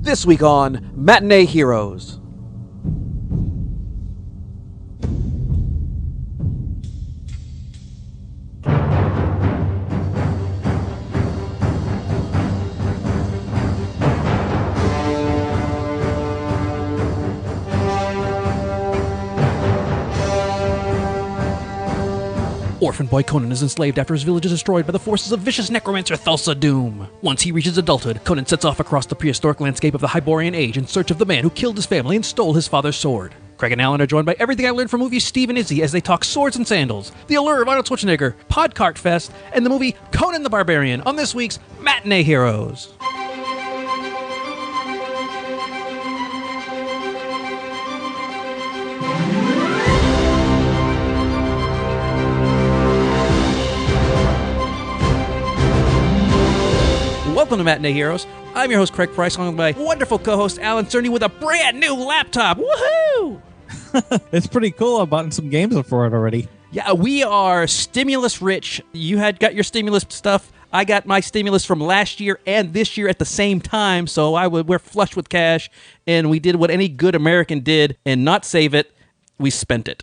This week on Matinee Heroes. Orphan boy Conan is enslaved after his village is destroyed by the forces of vicious necromancer Thulsa Doom. Once he reaches adulthood, Conan sets off across the prehistoric landscape of the Hyborian Age in search of the man who killed his family and stole his father's sword. Craig and Alan are joined by Everything I Learned from Movies Steve and Izzy as they talk swords and sandals, the allure of Arnold Schwarzenegger, Podcart Fest, and the movie Conan the Barbarian on this week's Matinee Heroes. Welcome to Matinee Heroes. I'm your host, Craig Price, along with my wonderful co-host, Alan Cerny, with a brand new laptop. Woohoo! It's pretty cool. I've bought some games for it already. Yeah, we are stimulus rich. You had got your stimulus stuff. I got my stimulus from last year and this year at the same time, so we're flush with cash, and we did what any good American did and not save it. We spent it.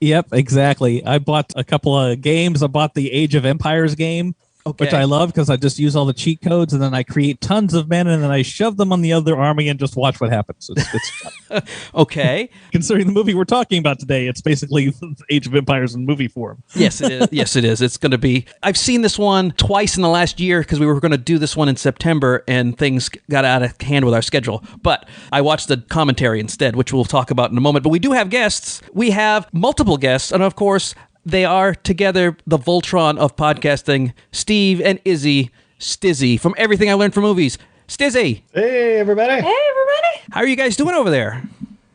Yep, exactly. I bought a couple of games. I bought the Age of Empires game. Okay. Which I love because I just use all the cheat codes and then I create tons of men and then I shove them on the other army and just watch what happens. It's fun. Okay. Considering the movie we're talking about today, it's basically Age of Empires in movie form. Yes, it is. Yes, it is. It's going to be. I've seen this one twice in the last year because we were going to do this one in September and things got out of hand with our schedule. But I watched the commentary instead, which we'll talk about in a moment. But we do have guests. We have multiple guests. And of course, they are together the Voltron of podcasting, Steve and Izzy Stizzy from Everything I Learned from Movies. Stizzy! Hey, everybody! Hey, everybody! How are you guys doing over there?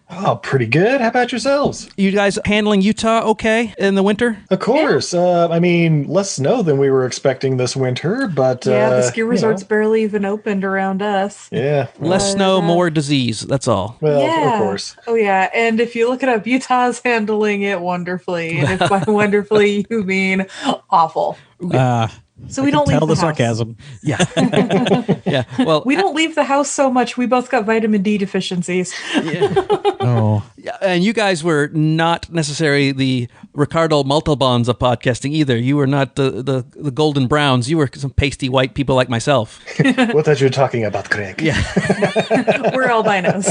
Oh, pretty good. How about yourselves? You guys handling Utah okay in the winter? Of course. Yeah. I mean, less snow than we were expecting this winter, but... Yeah, the ski resorts barely even opened around us. Yeah. Less snow, more disease. That's all. Well, yeah. Of course. Oh, yeah. And if you look it up, Utah's handling it wonderfully. And if by wonderfully, you mean awful. So we don't leave the sarcasm. Yeah. Yeah. Well, we don't leave the house so much. We both got vitamin D deficiencies. Yeah. Oh. Yeah, and you guys were not necessarily the Ricardo Montalbans of podcasting either. You were not the golden browns. You were some pasty white people like myself. What that you're talking about, Craig? Yeah. We're albinos.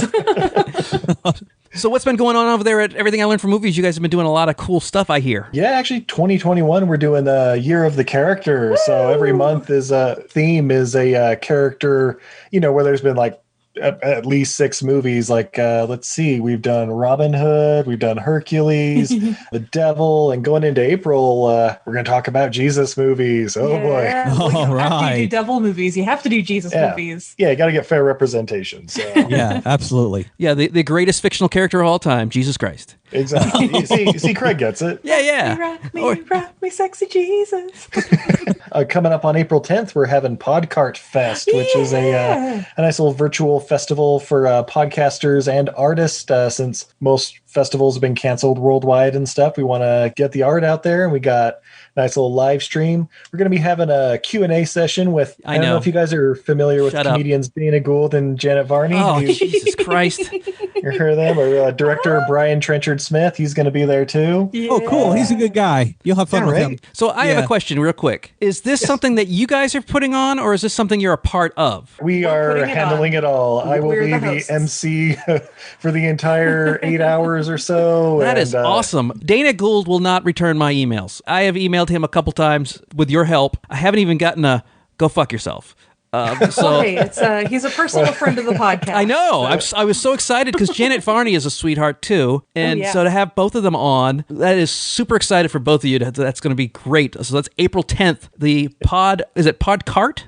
So what's been going on over there at Everything I Learned from Movies? You guys have been doing a lot of cool stuff, I hear. Yeah, actually, 2021, we're doing the Year of the Character. Woo! So every month is a theme is a character, where there's been like at least 6 movies. Like, let's see, we've done Robin Hood, we've done Hercules, The Devil, and going into April, we're going to talk about Jesus movies. Oh, yeah. boy. Well, you All have right. to do devil movies. You have to do Jesus movies. Yeah, you got to get fair representation. So. Yeah, absolutely. Yeah, the greatest fictional character of all time, Jesus Christ. Exactly. You see, Craig gets it. Yeah. Rock me, sexy Jesus. Coming up on April 10th, we're having Podcart Fest, which is a nice little virtual festival for podcasters and artists. Since most festivals have been canceled worldwide and stuff, we want to get the art out there, and we got a nice little live stream. We're going to be having a Q&A session with, I don't know if you guys are familiar with comedians Dana Gould and Janet Varney. Oh, Jesus Christ. You heard them? Or director Brian Trenchard Smith, he's going to be there too. Yeah. Oh, cool. He's a good guy. You'll have fun with him. So I have a question real quick. Is this something that you guys are putting on, or is this something you're a part of? We're are handling it all. I will be the MC for the entire 8 hours or so. That is awesome. Dana Gould will not return my emails. I have emailed him a couple times with your help. I haven't even gotten a go fuck yourself. He's a personal friend of the podcast. I know. I was so excited because Janet Varney is a sweetheart too, and so to have both of them on, that is super excited for both of you. That's going to be great. So that's April 10th. The is it Podcart?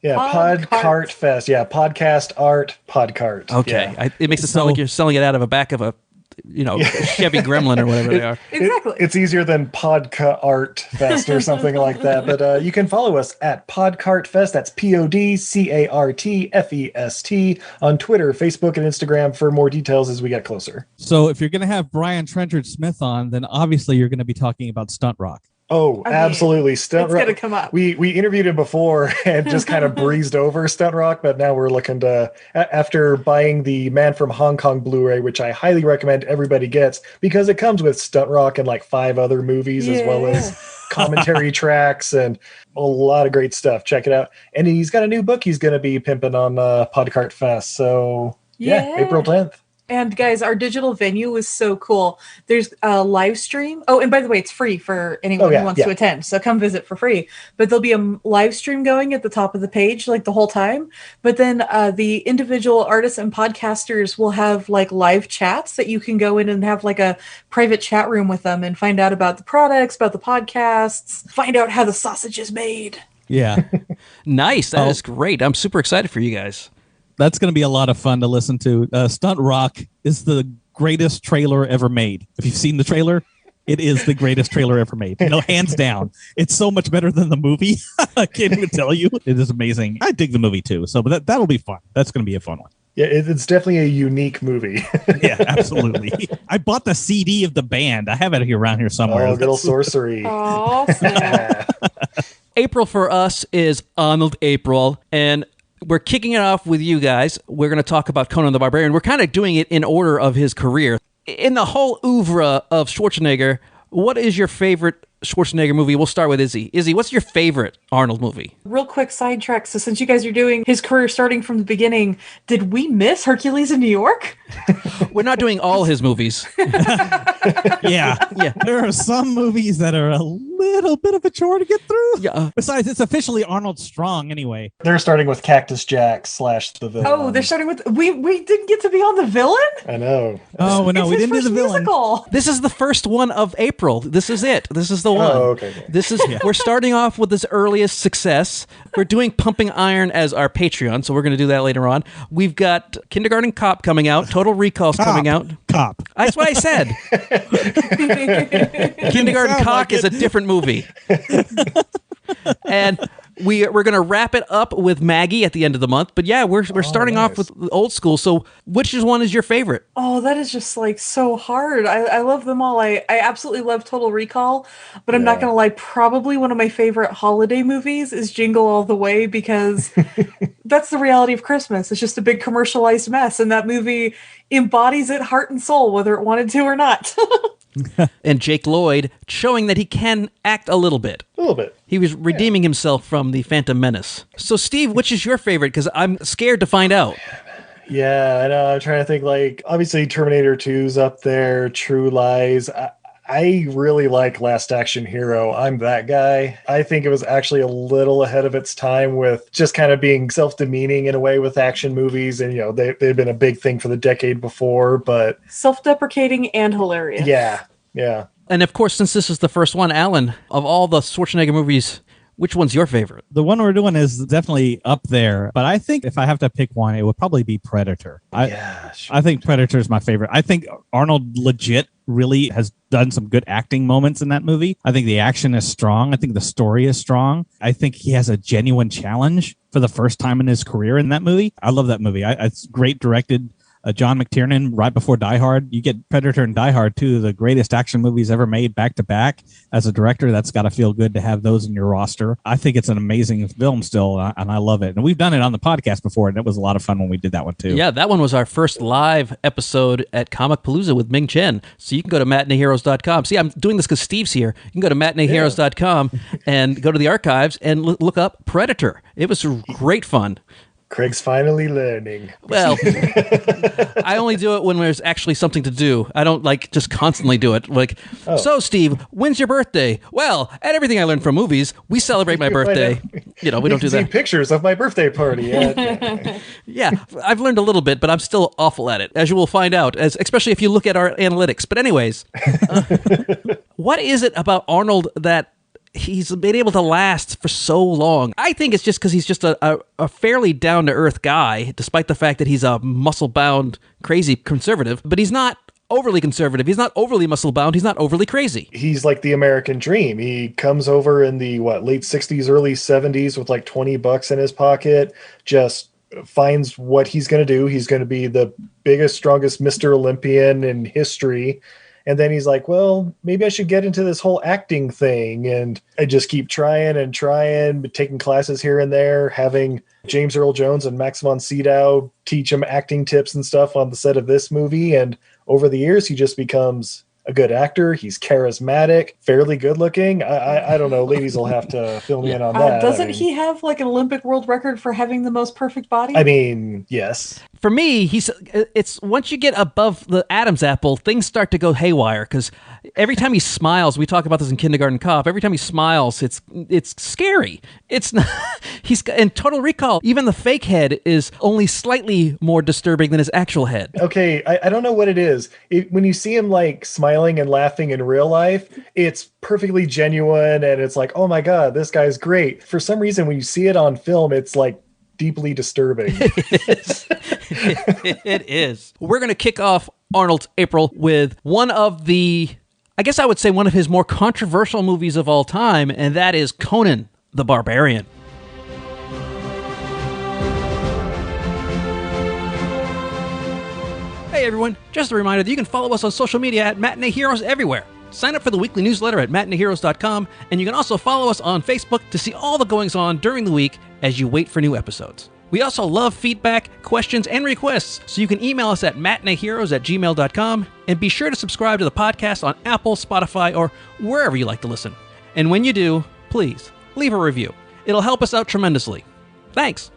Yeah, Podcart Fest. Yeah, podcast art Podcart. Okay, yeah. It makes it sound like you're selling it out of a back of a Chevy Gremlin or whatever they are. Exactly. It's easier than Podcart Fest or something like that. But you can follow us at Podcart Fest. That's PODCARTFEST on Twitter, Facebook, and Instagram for more details as we get closer. So if you're going to have Brian Trenchard Smith on, then obviously you're going to be talking about stunt rock. Oh, absolutely. Stunt it's Rock. Gonna come up. We interviewed him before and just kind of breezed over Stunt Rock, but now we're looking to, after buying the Man from Hong Kong Blu-ray, which I highly recommend everybody gets because it comes with Stunt Rock and like 5 other movies as well as commentary tracks and a lot of great stuff. Check it out. And he's got a new book he's going to be pimping on Podcart Fest. So yeah, April 10th. And guys, our digital venue was so cool. There's a live stream. Oh, and by the way, it's free for anyone who wants to attend. So come visit for free. But there'll be a live stream going at the top of the page, like the whole time. But then the individual artists and podcasters will have like live chats that you can go in and have like a private chat room with them and find out about the products, about the podcasts, find out how the sausage is made. Yeah. Nice. That is great. I'm super excited for you guys. That's going to be a lot of fun to listen to. Stunt Rock is the greatest trailer ever made. If you've seen the trailer, it is the greatest trailer ever made. Hands down. It's so much better than the movie. I can't even tell you. It is amazing. I dig the movie too. So but that'll be fun. That's going to be a fun one. Yeah, it's definitely a unique movie. Yeah, absolutely. I bought the CD of the band. I have it around here somewhere. Oh, little sorcery. Awesome. April for us is Arnold April, and we're kicking it off with you guys. We're going to talk about Conan the Barbarian. We're kind of doing it in order of his career. In the whole oeuvre of Schwarzenegger, what is your favorite Schwarzenegger movie? We'll start with Izzy. Izzy, what's your favorite Arnold movie? Real quick sidetrack. So since you guys are doing his career starting from the beginning, did we miss Hercules in New York? We're not doing all his movies. Yeah. There are some movies that are a little bit of a chore to get through. Yeah. Besides, it's officially Arnold Strong anyway. They're starting with Cactus Jack / the villain. Oh, they're starting with we didn't get to be on the villain? I know. Oh no, we didn't do the villain. Musical. This is the first one of April. This is it. This is the one. Oh, okay. This is we're starting off with his earliest success. We're doing Pumping Iron as our Patreon, so we're going to do that later on. We've got Kindergarten Cop coming out. Total Recall's coming out. Cop. That's what I said. Kindergarten Cock is a different movie. And we're going to wrap it up with Maggie at the end of the month. But yeah, we're starting off with old school. So which one is your favorite? Oh, that is just like so hard. I love them all. I absolutely love Total Recall, but I'm not going to lie. Probably one of my favorite holiday movies is Jingle All the Way because that's the reality of Christmas. It's just a big commercialized mess. And that movie embodies it heart and soul, whether it wanted to or not. And Jake Lloyd showing that he can act a little bit. A little bit. He was redeeming himself from the Phantom Menace. So, Steve, which is your favorite? Because I'm scared to find out. Yeah, I know. I'm trying to think, like, obviously Terminator 2's up there, True Lies. I really like Last Action Hero. I'm that guy. I think it was actually a little ahead of its time with just kind of being self-demeaning in a way with action movies. And, they've been a big thing for the decade before, but... Self-deprecating and hilarious. Yeah. And, of course, since this is the first one, Alan, of all the Schwarzenegger movies, which one's your favorite? The one we're doing is definitely up there, but I think if I have to pick one, it would probably be Predator. Sure. I think Predator is my favorite. I think Arnold legit really has done some good acting moments in that movie. I think the action is strong. I think the story is strong. I think he has a genuine challenge for the first time in his career in that movie. I love that movie. It's great directed. John McTiernan, right before Die Hard. You get Predator and Die Hard, two of the greatest action movies ever made back to back. As a director, that's got to feel good to have those in your roster. I think it's an amazing film still, and I love it. And we've done it on the podcast before, and it was a lot of fun when we did that one too. Yeah, that one was our first live episode at Comic Palooza with Ming Chen. So you can go to matineeheroes.com. See, I'm doing this because Steve's here. You can go to matineeheroes.com and go to the archives and look up Predator. It was great fun. Craig's finally learning. Well, I only do it when there's actually something to do. I don't just constantly do it. So Steve, when's your birthday? Well, at everything I learned from movies, we celebrate my birthday. We don't do that. See pictures of my birthday party. Yeah, I've learned a little bit, but I'm still awful at it, as you will find out, especially if you look at our analytics. But anyways, what is it about Arnold that he's been able to last for so long? I think it's just because he's just a fairly down-to-earth guy, despite the fact that he's a muscle-bound, crazy conservative. But he's not overly conservative. He's not overly muscle-bound. He's not overly crazy. He's like the American dream. He comes over in the, late 60s, early 70s with like $20 in his pocket, just finds what he's going to do. He's going to be the biggest, strongest Mr. Olympian in history. And then he's like, well, maybe I should get into this whole acting thing. And I just keep trying, taking classes here and there, having James Earl Jones and Max von Sydow teach him acting tips and stuff on the set of this movie. And over the years, he just becomes a good actor. He's charismatic, fairly good looking. I don't know. Ladies will have to fill me in on that. Doesn't he have like an Olympic world record for having the most perfect body? I mean, yes. For me, it's once you get above the Adam's apple, things start to go haywire, because every time he smiles, we talk about this in Kindergarten Cop, every time he smiles, it's scary. It's not, he's in Total Recall, even the fake head is only slightly more disturbing than his actual head. Okay, I don't know what it is. When you see him like smiling and laughing in real life, it's perfectly genuine and it's like, oh my God, this guy's great. For some reason, when you see it on film, it's like deeply disturbing. It is. We're going to kick off Arnold's April with one of the, I guess I would say one of his more controversial movies of all time, and that is Conan the Barbarian. Hey everyone, just a reminder that you can follow us on social media at Matinee Heroes everywhere. Sign up for the weekly newsletter at matineeheroes.com, and you can also follow us on Facebook to see all the goings-on during the week as you wait for new episodes. We also love feedback, questions, and requests, so you can email us at matineeheroes@gmail.com, and be sure to subscribe to the podcast on Apple, Spotify, or wherever you like to listen. And when you do, please leave a review. It'll help us out tremendously. Thanks!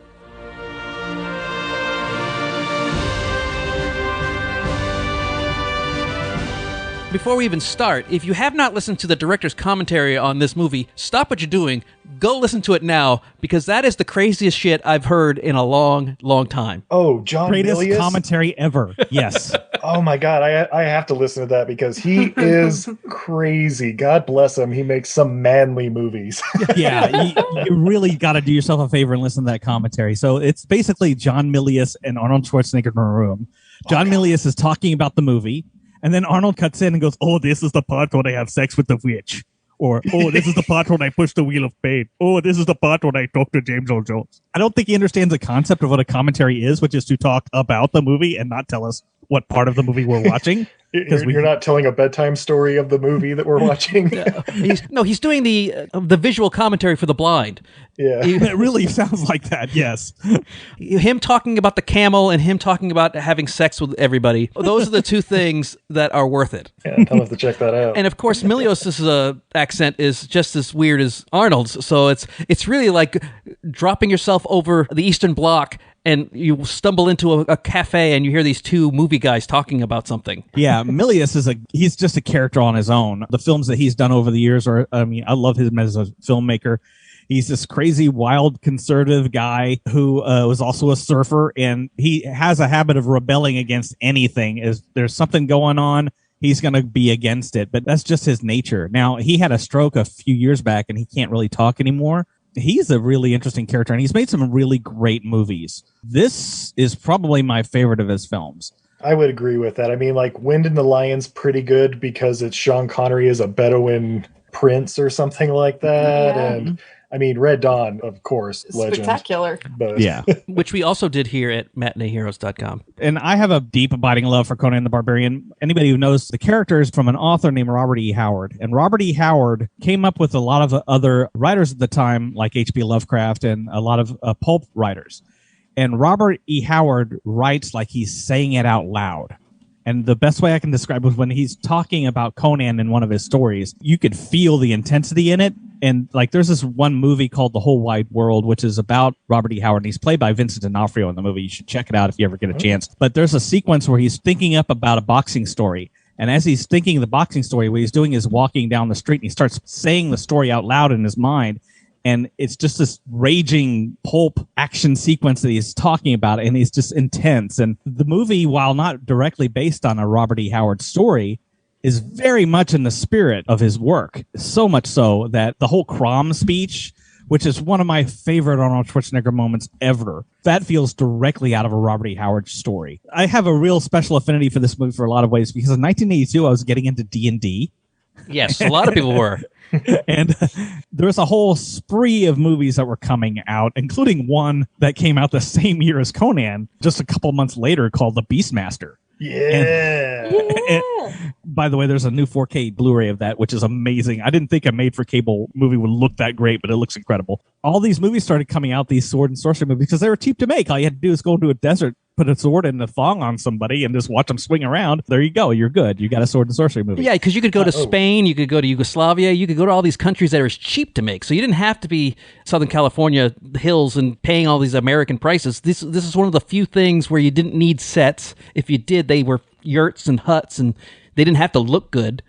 Before we even start, if you have not listened to the director's commentary on this movie, stop what you're doing, go listen to it now, because that is the craziest shit I've heard in a long, long time. Oh, John Greatest Milius? commentary ever. Yes. Oh my God, I have to listen to that because he is crazy. God bless him. He makes some manly movies. Yeah, you really got to do yourself a favor and listen to that commentary. So it's basically John Milius and Arnold Schwarzenegger in a room. John Milius is talking about the movie. And then Arnold cuts in and goes, oh, this is the part when I have sex with the witch. Or, oh, this is the part when I push the wheel of fate. Oh, this is the part when I talk to James Earl Jones. I don't think he understands the concept of what a commentary is, which is to talk about the movie and not tell us what part of the movie we're watching. You're not telling a bedtime story of the movie that we're watching. He's doing the visual commentary for the blind. Yeah, it really sounds like that. Yes, him talking about the camel and him talking about having sex with everybody. Those are the two things that are worth it. Yeah, I'll have to check that out. And of course, Milius' accent is just as weird as Arnold's, so it's really like dropping yourself over the Eastern Bloc. And you stumble into a cafe and you hear these two movie guys talking about something. Yeah, Milius he's just a character on his own. The films that he's done over the years I love him as a filmmaker. He's this crazy, wild, conservative guy who was also a surfer, and he has a habit of rebelling against anything. If there's something going on, he's going to be against it, but that's just his nature. Now, he had a stroke a few years back, and he can't really talk anymore. He's a really interesting character, and he's made some really great movies. This is probably my favorite of his films. I would agree with that. I mean, like, Wind in the Lion's pretty good because it's Sean Connery as a Bedouin prince or something like that. Yeah. And I mean, Red Dawn, of course, legend. Spectacular. But yeah. Which we also did here at matineeheroes.com. And I have a deep, abiding love for Conan the Barbarian. Anybody who knows the characters from an author named Robert E. Howard. And Robert E. Howard came up with a lot of other writers at the time, like H.P. Lovecraft and a lot of pulp writers. And Robert E. Howard writes like he's saying it out loud. And the best way I can describe it was when he's talking about Conan in one of his stories, you could feel the intensity in it. And like, there's this one movie called The Whole Wide World, which is about Robert E. Howard, and he's played by Vincent D'Onofrio in the movie. You should check it out if you ever get a chance. But there's a sequence where he's thinking up about a boxing story. And as he's thinking the boxing story, what he's doing is walking down the street, and he starts saying the story out loud in his mind. And it's just this raging pulp action sequence that he's talking about, and it's just intense. And the movie, while not directly based on a Robert E. Howard story, is very much in the spirit of his work. So much so that the whole Crom speech, which is one of my favorite Arnold Schwarzenegger moments ever, that feels directly out of a Robert E. Howard story. I have a real special affinity for this movie for a lot of ways, because in 1982, I was getting into D&D. Yes, a lot of people were. And there was a whole spree of movies that were coming out, including one that came out the same year as Conan, just a couple months later, called The Beastmaster. Yeah. And by the way, there's a new 4K Blu-ray of that, which is amazing. I didn't think a made-for-cable movie would look that great, but it looks incredible. All these movies started coming out, these sword and sorcery movies, because they were cheap to make. All you had to do is go into a desert, put a sword and a thong on somebody, and just watch them swing around. There you go. You're good. You got a sword and sorcery movie. Yeah, because you could go to Spain, you could go to Yugoslavia, you could go to all these countries that are cheap to make. So you didn't have to be Southern California hills and paying all these American prices. This is one of the few things where you didn't need sets. If you did, they were yurts and huts, and they didn't have to look good.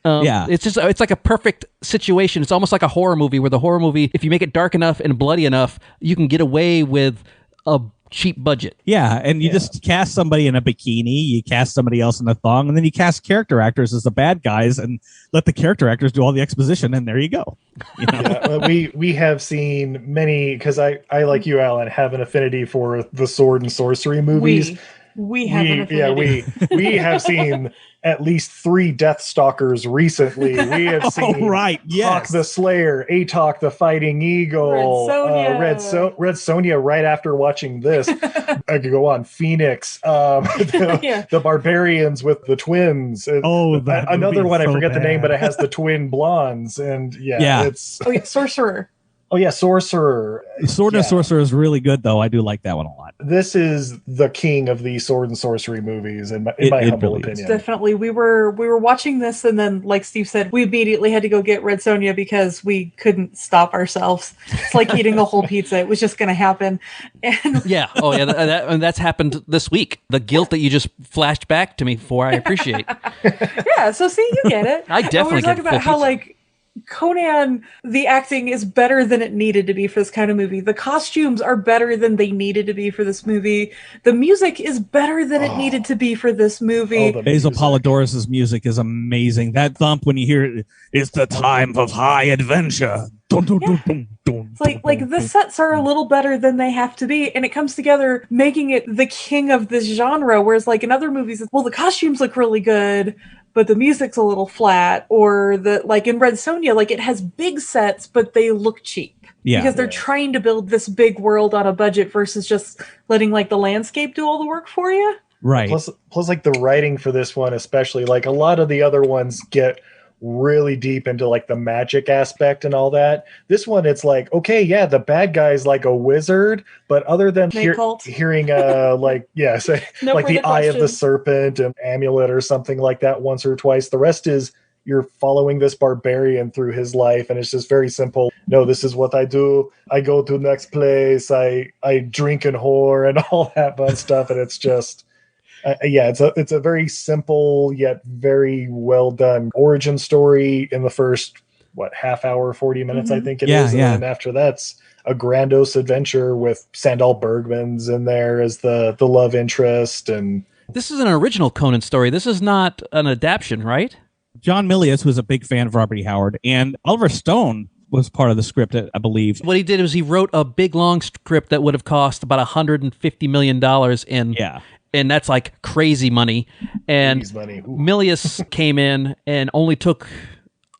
It's like a perfect situation. It's almost like a horror movie, where the horror movie, if you make it dark enough and bloody enough, you can get away with a cheap budget. Yeah, and you just cast somebody in a bikini, you cast somebody else in a thong, and then you cast character actors as the bad guys and let the character actors do all the exposition, and there you go. You know? We have seen many, because I like you, Alan, have an affinity for the sword and sorcery movies. We have an affinity. We have seen at least 3 Deathstalkers recently. We have seen Hawk the Slayer, Atok the Fighting Eagle, Red Sonja right after watching this. I could go on. Phoenix, the Barbarians with the twins. Another one, I forget the name, but it has the twin blondes. And it's... Oh, yeah, Sorcerer. Oh, yeah, Sorcerer. Sword and Sorcerer is really good, though. I do like that one a lot. This is the king of the sword and sorcery movies, in my humble opinion. Definitely. We were watching this, and then, like Steve said, we immediately had to go get Red Sonja because we couldn't stop ourselves. It's like eating a whole pizza. It was just going to happen. And that's happened this week. The guilt that you just flashed back to me for, I appreciate. Yeah, so see, you get it. I definitely get it. We're talking about how, Conan, the acting is better than it needed to be for this kind of movie. The costumes are better than they needed to be for this movie. The music is better than it needed to be for this movie. Basil Polidoris' music is amazing. That thump when you hear it, it's the time of high adventure. Dun, dun, dun, dun, dun, it's like the sets are a little better than they have to be, and it comes together making it the king of this genre, whereas in other movies, the costumes look really good, but the music's a little flat, or in Red Sonja, it has big sets, but they look cheap. Yeah. Because they're trying to build this big world on a budget versus just letting the landscape do all the work for you. Right. Plus the writing for this one, especially, a lot of the other ones get really deep into the magic aspect and all that. This one, it's the bad guy's a wizard, but other than hearing the eye of the serpent and amulet or something like that once or twice, the rest is you're following this barbarian through his life, and it's just very simple. No, this is what I do. I go to the next place. I drink and whore and all that fun stuff, and it's just it's a very simple yet very well done origin story in the first half hour, 40 minutes, I think it is. And after that's a grandiose adventure with Sandahl Bergman's in there as the love interest. And this is an original Conan story. This is not an adaptation, right? John Milius was a big fan of Robert E. Howard, and Oliver Stone was part of the script, I believe. What he did was he wrote a big long script that would have cost about $150 million and that's crazy money. And Milius came in and only took,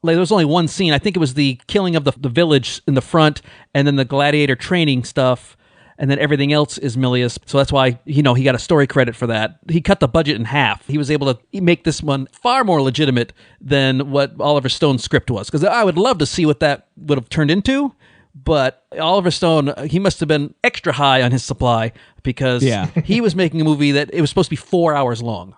there was only one scene. I think it was the killing of the village in the front, and then the gladiator training stuff, and then everything else is Milius. So that's why, he got a story credit for that. He cut the budget in half. He was able to make this one far more legitimate than what Oliver Stone's script was. Because I would love to see what that would have turned into. But Oliver Stone, he must have been extra high on his supply, because he was making a movie that it was supposed to be 4 hours long.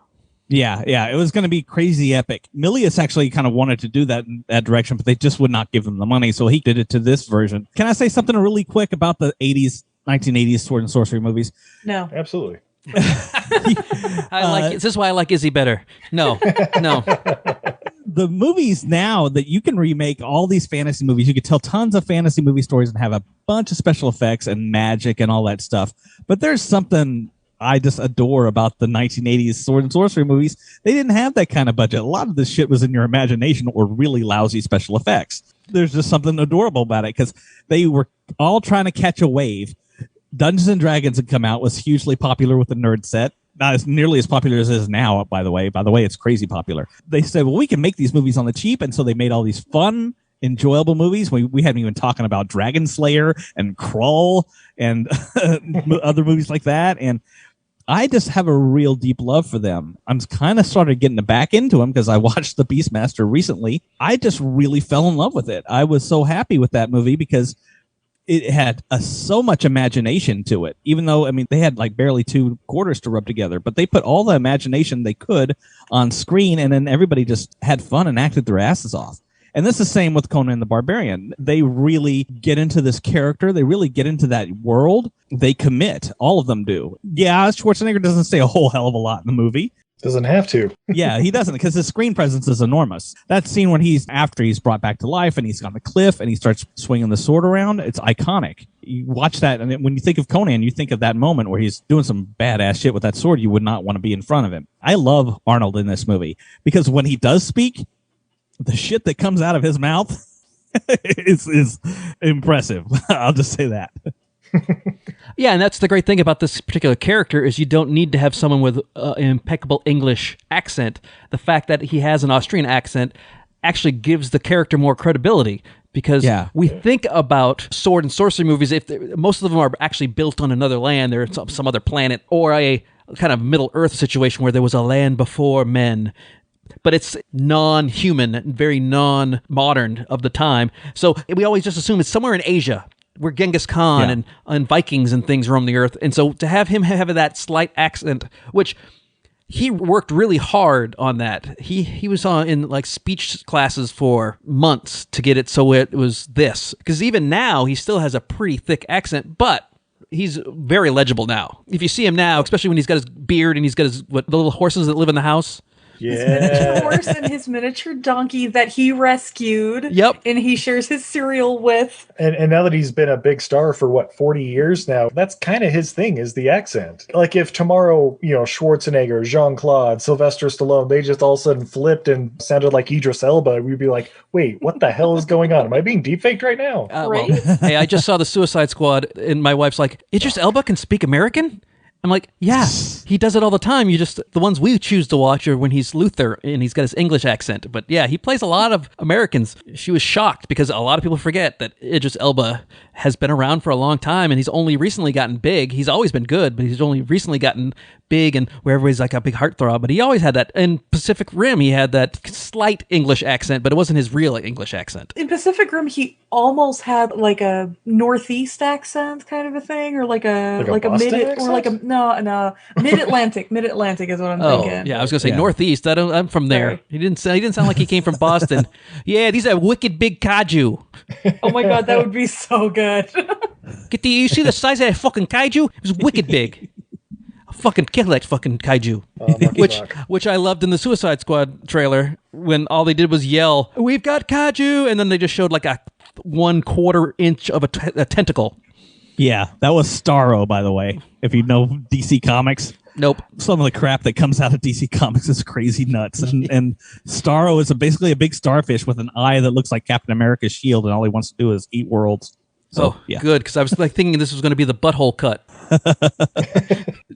Yeah, it was going to be crazy epic. Milius actually kind of wanted to do that in that direction, but they just would not give him the money, so he did it to this version. Can I say something really quick about the 1980s sword and sorcery movies? No. Absolutely. This is why I like Izzy better. No. The movies now that you can remake all these fantasy movies, you could tell tons of fantasy movie stories and have a bunch of special effects and magic and all that stuff. But there's something I just adore about the 1980s sword and sorcery movies. They didn't have that kind of budget. A lot of this shit was in your imagination or really lousy special effects. There's just something adorable about it because they were all trying to catch a wave. Dungeons and Dragons had come out, was hugely popular with the nerd set. Not as nearly as popular as it is now, by the way. By the way, it's crazy popular. They said, well, we can make these movies on the cheap. And so they made all these fun, enjoyable movies. We hadn't even talking about Dragon Slayer and Krull and other movies like that. And I just have a real deep love for them. I'm kind of started getting back into them because I watched The Beastmaster recently. I just really fell in love with it. I was so happy with that movie because it had so much imagination to it, even though, I mean, they had like barely 2 quarters to rub together, but they put all the imagination they could on screen, and then everybody just had fun and acted their asses off. And this is the same with Conan the Barbarian. They really get into this character. They really get into that world. They commit. All of them do. Yeah, Schwarzenegger doesn't say a whole hell of a lot in the movie. Doesn't have to. Yeah, he doesn't, because his screen presence is enormous. That scene when he's brought back to life and he's on the cliff and he starts swinging the sword around, it's iconic. You watch that, and when you think of Conan, you think of that moment where he's doing some badass shit with that sword. You would not want to be in front of him. I love Arnold in this movie because when he does speak, the shit that comes out of his mouth is impressive. I'll just say that. Yeah, and that's the great thing about this particular character is you don't need to have someone with an impeccable English accent. The fact that he has an Austrian accent actually gives the character more credibility because we think about sword and sorcery movies, most of them are actually built on another land, they're some other planet, or a kind of Middle Earth situation where there was a land before men. But it's non-human, very non-modern of the time. So we always just assume it's somewhere in Asia where Genghis Khan and Vikings and things roam the earth. And so to have him have that slight accent, which he worked really hard on that. He was in like speech classes for months to get it so it was this. Because even now, he still has a pretty thick accent, but he's very legible now. If you see him now, especially when he's got his beard and he's got the little horses that live in the house. His miniature horse and his miniature donkey that he rescued. Yep. And he shares his cereal with. And now that he's been a big star for 40 years now, that's kind of his thing, is the accent. Like if tomorrow, Schwarzenegger, Jean-Claude, Sylvester Stallone, they just all of a sudden flipped and sounded like Idris Elba, we'd be like, wait, what the hell is going on? Am I being deepfaked right now? Right? Well, hey, I just saw the Suicide Squad and my wife's like, Idris Elba can speak American? I'm like, yeah, he does it all the time. The ones we choose to watch are when he's Luther and he's got his English accent. But yeah, he plays a lot of Americans. She was shocked because a lot of people forget that Idris Elba has been around for a long time and he's only recently gotten big. He's always been good, but he's only recently gotten big and where everybody's like a big heartthrob. But he always had that. In Pacific Rim, he had that slight English accent, but it wasn't his real English accent. In Pacific Rim, he almost had like a Northeast accent kind of a thing, or like a mid, or like a mid-Atlantic. Mid-Atlantic is what I'm thinking. Yeah, I was gonna say Northeast. I'm from there. Sorry. He didn't sound like he came from Boston. Yeah, these are wicked big kaiju. Oh my god, that would be so good. You see the size of that fucking kaiju? It was wicked big. I'll fucking kill that fucking kaiju. Which I loved in the Suicide Squad trailer when all they did was yell, "We've got kaiju," and then they just showed like a 1/4 inch of a tentacle. Yeah, that was Starro, by the way. If you know DC Comics. Nope. Some of the crap that comes out of DC Comics is crazy nuts. And Starro is basically a big starfish with an eye that looks like Captain America's shield, and all he wants to do is eat worlds. So, good, because I was thinking this was going to be the butthole cut.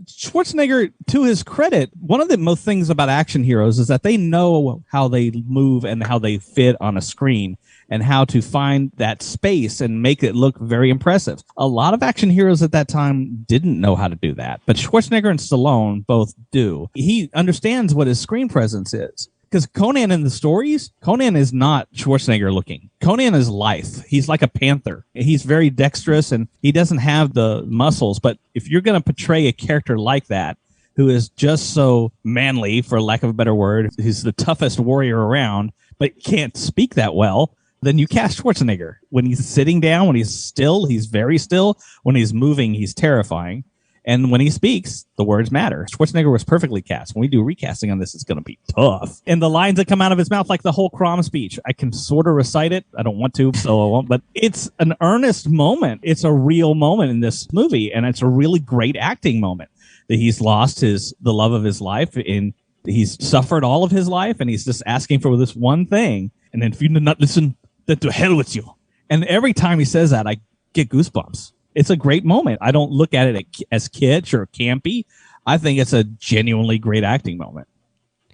Schwarzenegger, to his credit, one of the most things about action heroes is that they know how they move and how they fit on a screen and how to find that space and make it look very impressive. A lot of action heroes at that time didn't know how to do that, but Schwarzenegger and Stallone both do. He understands what his screen presence is. Because Conan in the stories, Conan is not Schwarzenegger looking. Conan is life. He's like a panther. He's very dexterous and he doesn't have the muscles. But if you're going to portray a character like that, who is just so manly, for lack of a better word, he's the toughest warrior around, but can't speak that well, then you cast Schwarzenegger. When he's sitting down, when he's still, he's very still. When he's moving, he's terrifying. And when he speaks, the words matter. Schwarzenegger was perfectly cast. When we do recasting on this, it's going to be tough. And the lines that come out of his mouth, like the whole Crom speech, I can sort of recite it. I don't want to, so I won't. But it's an earnest moment. It's a real moment in this movie, and it's a really great acting moment. That he's lost the love of his life, and he's suffered all of his life, and he's just asking for this one thing. And then if you do not listen, then to hell with you. And every time he says that, I get goosebumps. It's a great moment. I don't look at it as kitsch or campy. I think it's a genuinely great acting moment.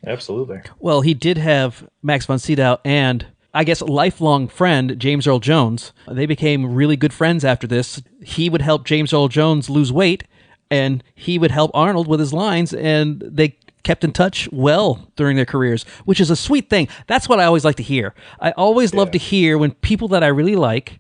Absolutely. Well, he did have Max von Sydow and, I guess, lifelong friend James Earl Jones. They became really good friends after this. He would help James Earl Jones lose weight, and he would help Arnold with his lines, and they kept in touch well during their careers, which is a sweet thing. That's what I always like to hear. I always love to hear when people that I really like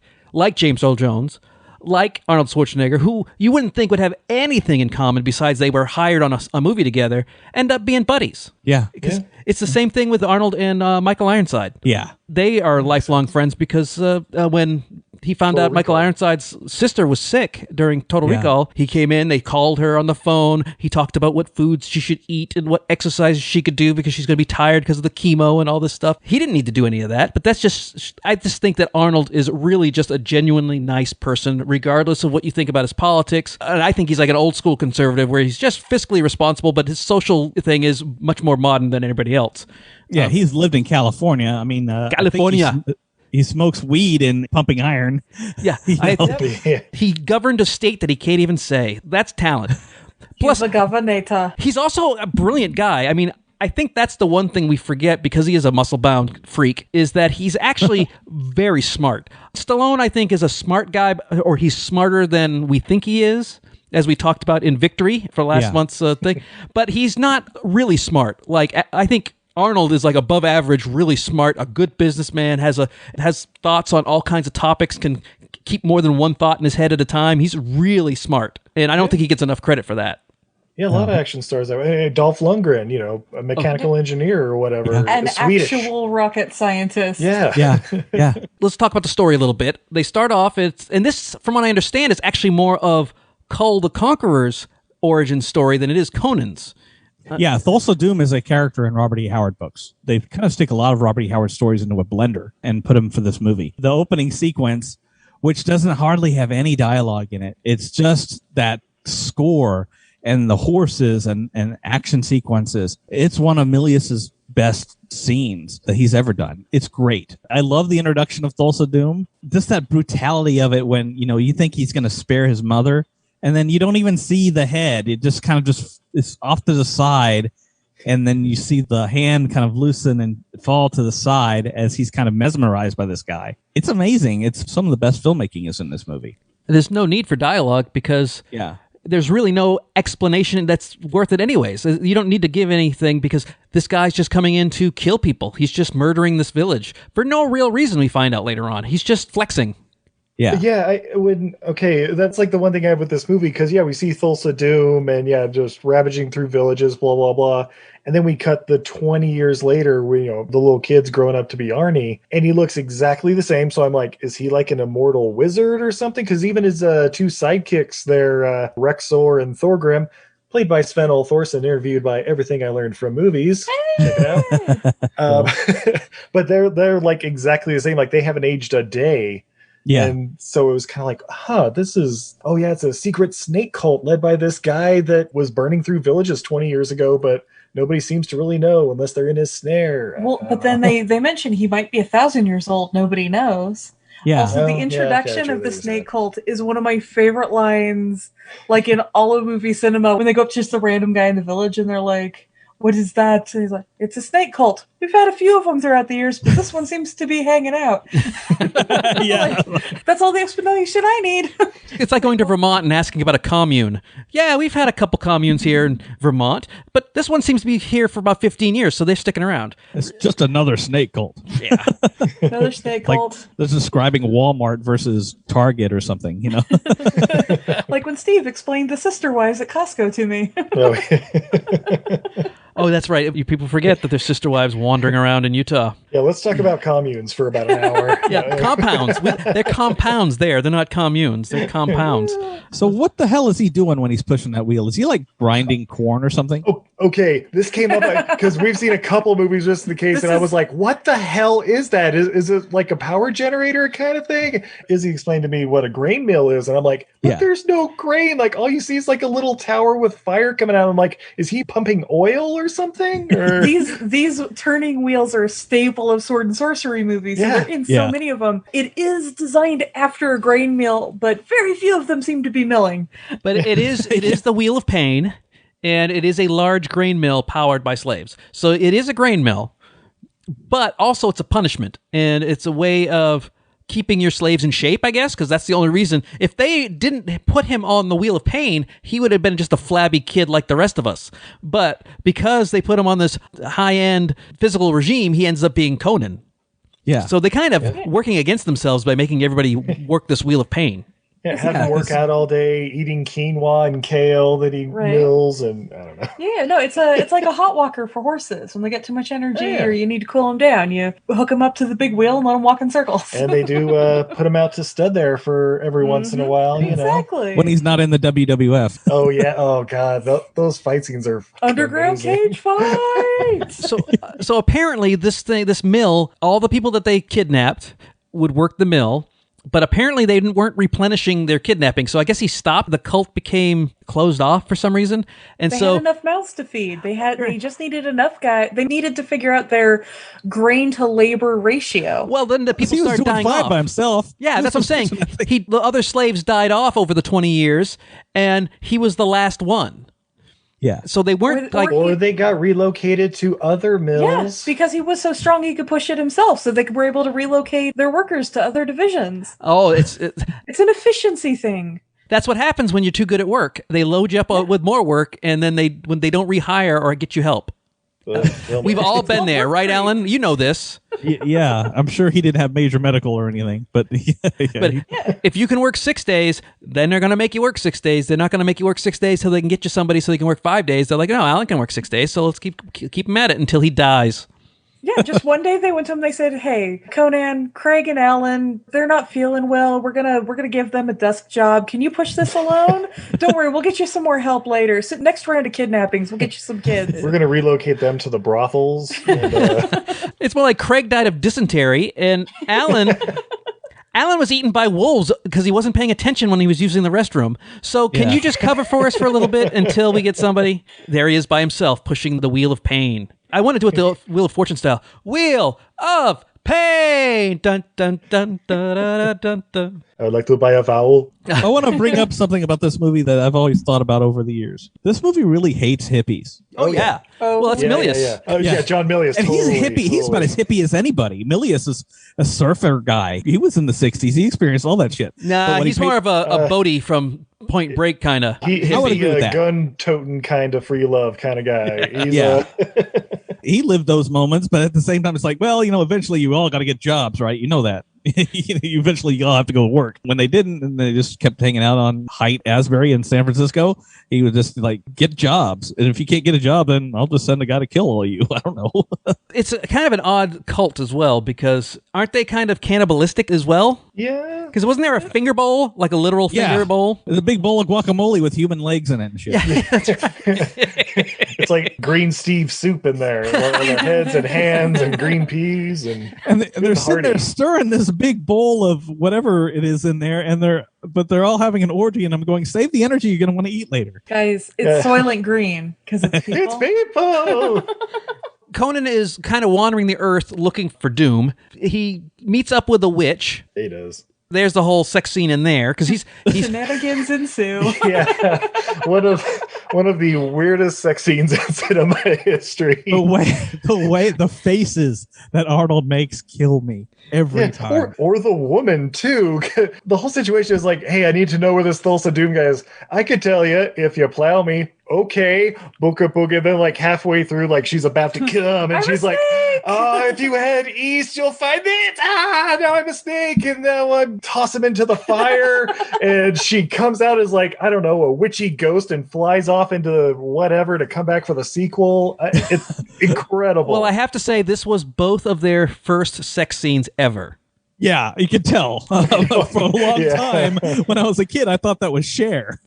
James Earl Jones, like Arnold Schwarzenegger, who you wouldn't think would have anything in common besides they were hired on a movie together, end up being buddies. Yeah. Because it's the same thing with Arnold and Michael Ironside. Yeah. They are lifelong friends because when he found out Michael Ironside's sister was sick during Total Recall, he came in, they called her on the phone, he talked about what foods she should eat and what exercises she could do because she's going to be tired because of the chemo and all this stuff. He didn't need to do any of that, but I just think that Arnold is really just a genuinely nice person, regardless of what you think about his politics. And I think he's like an old school conservative where he's just fiscally responsible, but his social thing is much more modern than anybody else. Yeah, he's lived in California. I mean, California. He smokes weed and pumping iron. Yeah. He governed a state that he can't even say. That's talent. Plus, he's a governor. He's also a brilliant guy. I mean, I think that's the one thing we forget because he is a muscle-bound freak, is that he's actually very smart. Stallone, I think, is a smart guy, or he's smarter than we think he is, as we talked about in Victory for last month's thing. But he's not really smart. Like, I think Arnold is like above average, really smart, a good businessman, has thoughts on all kinds of topics, can keep more than one thought in his head at a time. He's really smart, and I don't think he gets enough credit for that. Yeah, a lot of action stars that way. Dolph Lundgren, a mechanical engineer or whatever. An actual rocket scientist. Yeah. Let's talk about the story a little bit. They start off, and this, from what I understand, is actually more of Kull the Conqueror's origin story than it is Conan's. Yeah, Thulsa Doom is a character in Robert E. Howard books. They kind of stick a lot of Robert E. Howard stories into a blender and put them for this movie. The opening sequence, which doesn't hardly have any dialogue in it, it's just that score and the horses and action sequences. It's one of Milius's best scenes that he's ever done. It's great. I love the introduction of Thulsa Doom. Just that brutality of it when, you think he's going to spare his mother, and then you don't even see the head. It just kind of it's off to the side, and then you see the hand kind of loosen and fall to the side as he's kind of mesmerized by this guy. It's amazing. It's some of the best filmmaking is in this movie. There's no need for dialogue because there's really no explanation that's worth it anyways. You don't need to give anything because this guy's just coming in to kill people. He's just murdering this village for no real reason, we find out later on. He's just flexing. Yeah, that's like the one thing I have with this movie, because we see Thulsa Doom and just ravaging through villages, blah blah blah, and then we cut the 20 years later where the little kid's growing up to be Arnie, and he looks exactly the same. So I'm like, is he like an immortal wizard or something? Because even his two sidekicks there, Rexor and Thorgrim, played by Sven Ole Thorsen, interviewed by Everything I Learned from Movies. Check it out. But they're like exactly the same. Like they haven't aged a day. Yeah. And so it was kind of like, it's a secret snake cult led by this guy that was burning through villages 20 years ago, but nobody seems to really know unless they're in his snare. Well, but then they mentioned he might be 1,000 years old. Nobody knows. Yeah. Also, the introduction of the snake cult is one of my favorite lines, like in all of movie cinema, when they go up to just a random guy in the village and they're like, what is that? And he's like, it's a snake cult. We've had a few of them throughout the years, but this one seems to be hanging out. That's all the explanation I need. It's like going to Vermont and asking about a commune. Yeah, we've had a couple communes here in Vermont, but this one seems to be here for about 15 years, so they're sticking around. It's just another snake cult. Yeah. Another snake cult. Like, they're describing Walmart versus Target or something, Like when Steve explained the sister wives at Costco to me. Oh, that's right. You people forget that there's sister wives wandering around in Utah. Yeah, let's talk about communes for about an hour. Compounds. They're compounds there. They're not communes. They're compounds. So what the hell is he doing when he's pushing that wheel? Is he like grinding corn or something? Oh, okay. This came up because we've seen a couple movies just in the case, I was like, what the hell is that? Is it like a power generator kind of thing? Izzy explained to me what a grain mill is, and I'm like, but there's no grain. Like all you see is like a little tower with fire coming out. I'm like, is he pumping oil or something? Or... These turning wheels are a staple of sword and sorcery movies. Yeah. They're in so many of them. It is designed after a grain mill, but very few of them seem to be milling. But it is the Wheel of Pain, and it is a large grain mill powered by slaves. So it is a grain mill, but also it's a punishment, and it's a way of keeping your slaves in shape, I guess, because that's the only reason. If they didn't put him on the Wheel of Pain, he would have been just a flabby kid like the rest of us. But because they put him on this high-end physical regime, he ends up being Conan. Yeah. So they kind of working against themselves by making everybody work this Wheel of Pain. Yeah, have him work out all day, eating quinoa and kale that he mills, and I don't know. Yeah, no, it's like a hot walker for horses. When they get too much energy or you need to cool them down, you hook them up to the big wheel and let them walk in circles. And they do put him out to stud there for every once in a while, you know. Exactly. When he's not in the WWF. Oh, yeah. Oh, God. Those fight scenes are underground cage fights. So apparently this mill, all the people that they kidnapped would work the mill. But apparently they weren't replenishing their kidnapping. So I guess he stopped. The cult became closed off for some reason. And they had enough mouths to feed. They just needed enough guys. They needed to figure out their grain to labor ratio. Well, then the people started dying off by himself. Yeah, that's what I'm saying. The other slaves died off over the 20 years, and he was the last one. Yeah. So they weren't or they got relocated to other mills. Yes, because he was so strong he could push it himself. So they were able to relocate their workers to other divisions. Oh, it's an efficiency thing. That's what happens when you're too good at work. They load you up with more work, and then when they don't rehire or get you help. We've all been there, right, Alan? You know this. Yeah, I'm sure he didn't have major medical or anything, but if you can work 6 days, then they're going to make you work 6 days. They're not going to make you work 6 days so they can get you somebody so they can work 5 days. They're like, no, Alan can work 6 days, so let's keep him at it until he dies. Yeah, just one day they went to him. They said, "Hey, Conan, Craig, and Alan, they're not feeling well. We're gonna give them a desk job. Can you push this alone? Don't worry, we'll get you some more help later. So next round of kidnappings, we'll get you some kids. We're gonna relocate them to the brothels." And, it's more like Craig died of dysentery, and Alan was eaten by wolves because he wasn't paying attention when he was using the restroom. So can you just cover for us for a little bit until we get somebody? There he is by himself pushing the Wheel of Pain. I want to do it the Wheel of Fortune style. Wheel of Pain. Dun, dun, dun, dun, dun, dun, dun. I would like to buy a vowel. I want to bring up something about this movie that I've always thought about over the years. This movie really hates hippies. Oh, yeah. Well, that's Milius. Yeah. Oh, yeah, John Milius. And he's a hippie. Totally. He's about as hippie as anybody. Milius is a surfer guy. He was in the 60s. He experienced all that shit. Nah, he's more of a Bodie from Point Break kind of. He's a gun-toting kind of free love kind of guy. He's, he lived those moments, but at the same time, it's like, well, eventually you all got to get jobs, right? You know that. Eventually you all have to go to work. When they didn't, and they just kept hanging out on Haight-Ashbury in San Francisco, he would just get jobs. And if you can't get a job, then I'll just send a guy to kill all of you. I don't know. It's kind of an odd cult as well, because aren't they kind of cannibalistic as well? Yeah. Because wasn't there a finger bowl, like a literal finger bowl? There's a big bowl of guacamole with human legs in it and shit. Yeah, that's right. It's like Green Steve soup in there. Their heads and hands and green peas. And they're sitting there stirring this big bowl of whatever it is in there, but they're all having an orgy, and I'm going, save the energy you're going to want to eat later. Guys, it's Soylent Green, because it's people. It's people! Conan is kind of wandering the earth looking for doom. He meets up with a witch. He does. There's the whole sex scene in there because he's shenanigans ensue. Yeah, one of the weirdest sex scenes in cinema history. The faces that Arnold makes kill me every time. Or the woman too. The whole situation is like, hey, I need to know where this Thulsa Doom guy is. I could tell you if you plow me. Okay, booga booga. Then halfway through, she's about to come, and she's like, "Oh, if you head east, you'll find it. Ah, now I'm a snake." And now I toss him into the fire, and she comes out as I don't know, a witchy ghost, and flies off into whatever to come back for the sequel. It's incredible. Well, I have to say, this was both of their first sex scenes ever. Yeah, you could tell. For a long time, when I was a kid, I thought that was Cher.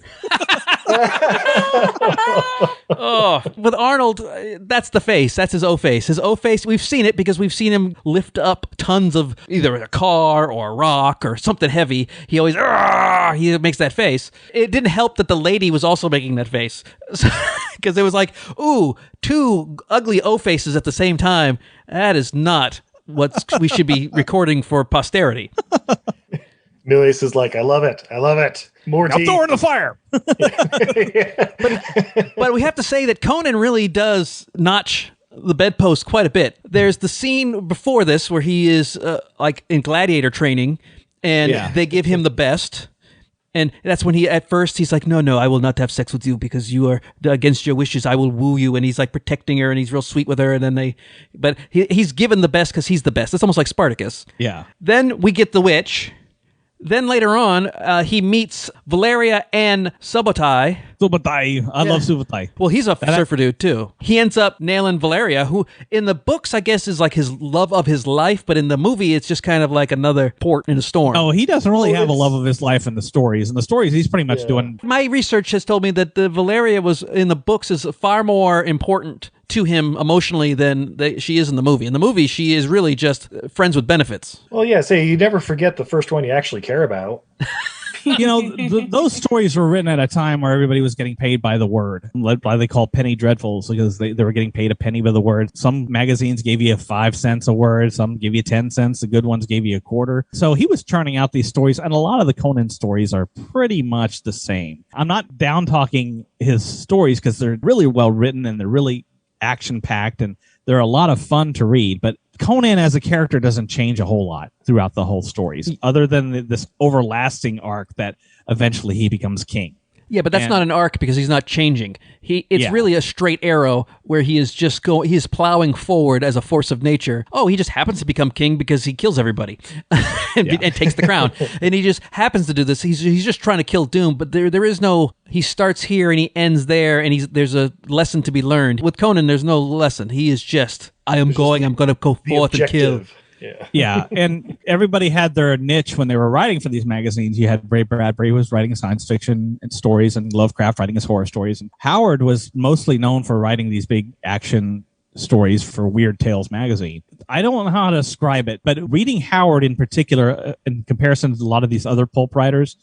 With Arnold, that's the face. That's his O face. His O face, we've seen it because we've seen him lift up tons of either a car or a rock or something heavy. He always, he makes that face. It didn't help that the lady was also making that face. Because it was ooh, two ugly O faces at the same time. That is not what we should be recording for posterity. Milius is I love it. More teeth. Throw her in the fire. But we have to say that Conan really does notch the bedpost quite a bit. There's the scene before this where he is like in gladiator training, and they give him the best. And that's when at first he's like, no, I will not have sex with you because you are against your wishes. I will woo you. And he's like protecting her and he's real sweet with her. And then but he's given the best because he's the best. It's almost like Spartacus. Yeah. Then we get the witch. Then later on, he meets Valeria and Subotai. Subotai. I love Subotai. Well, he's a surfer dude, too. He ends up nailing Valeria, who in the books, I guess, is like his love of his life. But in the movie, it's just kind of like another port in a storm. Oh, he doesn't really have a love of his life in the stories. In the stories, he's pretty much doing... My research has told me that the Valeria was in the books is far more important to him emotionally than she is in the movie. In the movie, she is really just friends with benefits. Well, yeah, you never forget the first one you actually care about. Those stories were written at a time where everybody was getting paid by the word. Why they call penny dreadfuls, because they were getting paid a penny by the word. Some magazines gave you 5 cents a word. Some give you 10 cents. The good ones gave you a quarter. So he was churning out these stories, and a lot of the Conan stories are pretty much the same. I'm not down-talking his stories because they're really well written and they're really action-packed, and they're a lot of fun to read, but Conan as a character doesn't change a whole lot throughout the whole stories, other than this overlasting arc that eventually he becomes king. Yeah, but that's not an arc because he's not changing. It's really a straight arrow where he is just he's plowing forward as a force of nature. Oh, he just happens to become king because he kills everybody and takes the crown. And he just happens to do this. He's just trying to kill Doom, but there is no, he starts here and he ends there, and there's a lesson to be learned. With Conan, there's no lesson. He is just, I'm going to go forth and kill. Yeah, and everybody had their niche when they were writing for these magazines. You had Ray Bradbury, who was writing science fiction and stories, and Lovecraft writing his horror stories. And Howard was mostly known for writing these big action stories for Weird Tales magazine. I don't know how to describe it, but reading Howard in particular, in comparison to a lot of these other pulp writers,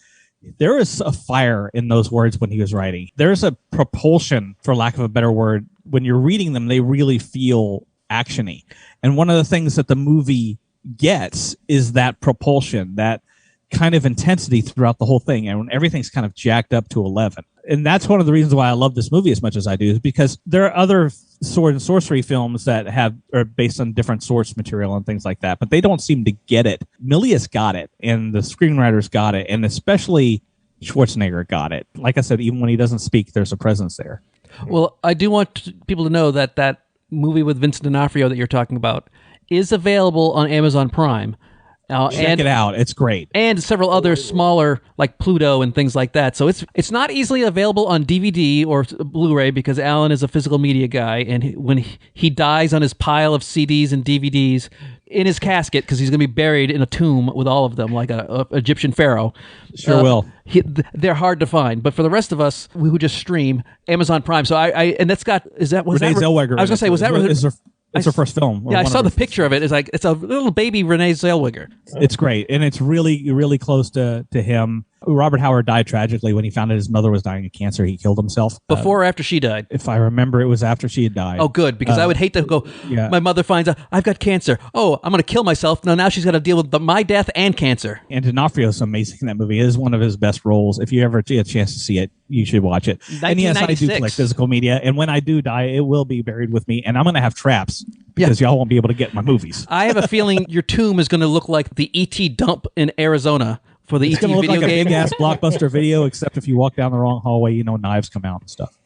there is a fire in those words when he was writing. There's a propulsion, for lack of a better word. When you're reading them, they really feel actiony. And one of the things that the movie gets is that propulsion, that kind of intensity throughout the whole thing. And when everything's kind of jacked up to 11. And that's one of the reasons why I love this movie as much as I do, is because there are other sword and sorcery films that are based on different source material and things like that, but they don't seem to get it. Milius got it, and the screenwriters got it, and especially Schwarzenegger got it. Like I said, even when he doesn't speak, there's a presence there. Well, I do want people to know that movie with Vincent D'Onofrio that you're talking about is available on Amazon Prime. Check it out. It's great. And several other smaller, like Pluto and things like that. So it's not easily available on DVD or Blu-ray because Alan is a physical media guy, and when he dies on his pile of CDs and DVDs in his casket, because he's going to be buried in a tomb with all of them, like a Egyptian pharaoh. Sure will. They're hard to find. But for the rest of us who just stream, Amazon Prime. So and that's got, Renee Zellweger. I was going to say, was that... It's her first film. Yeah, I saw the picture of it. It's a little baby Renee Zellweger. It's great, and it's really, really close to him. Robert Howard died tragically when he found out his mother was dying of cancer. He killed himself. Before or after she died? If I remember, it was after she had died. Oh, good, because I would hate to go, my mother finds out, I've got cancer. Oh, I'm going to kill myself. Now she's got to deal with my death and cancer. And D'Onofrio is amazing in that movie. It is one of his best roles. If you ever get a chance to see it, you should watch it. And yes, I do collect physical media, and when I do die, it will be buried with me, and I'm going to have traps because y'all won't be able to get my movies. I have a feeling your tomb is going to look like the E.T. dump in Arizona. For the it's E.T. going to look video like game. a big-ass Blockbuster video, except if you walk down the wrong hallway, knives come out and stuff.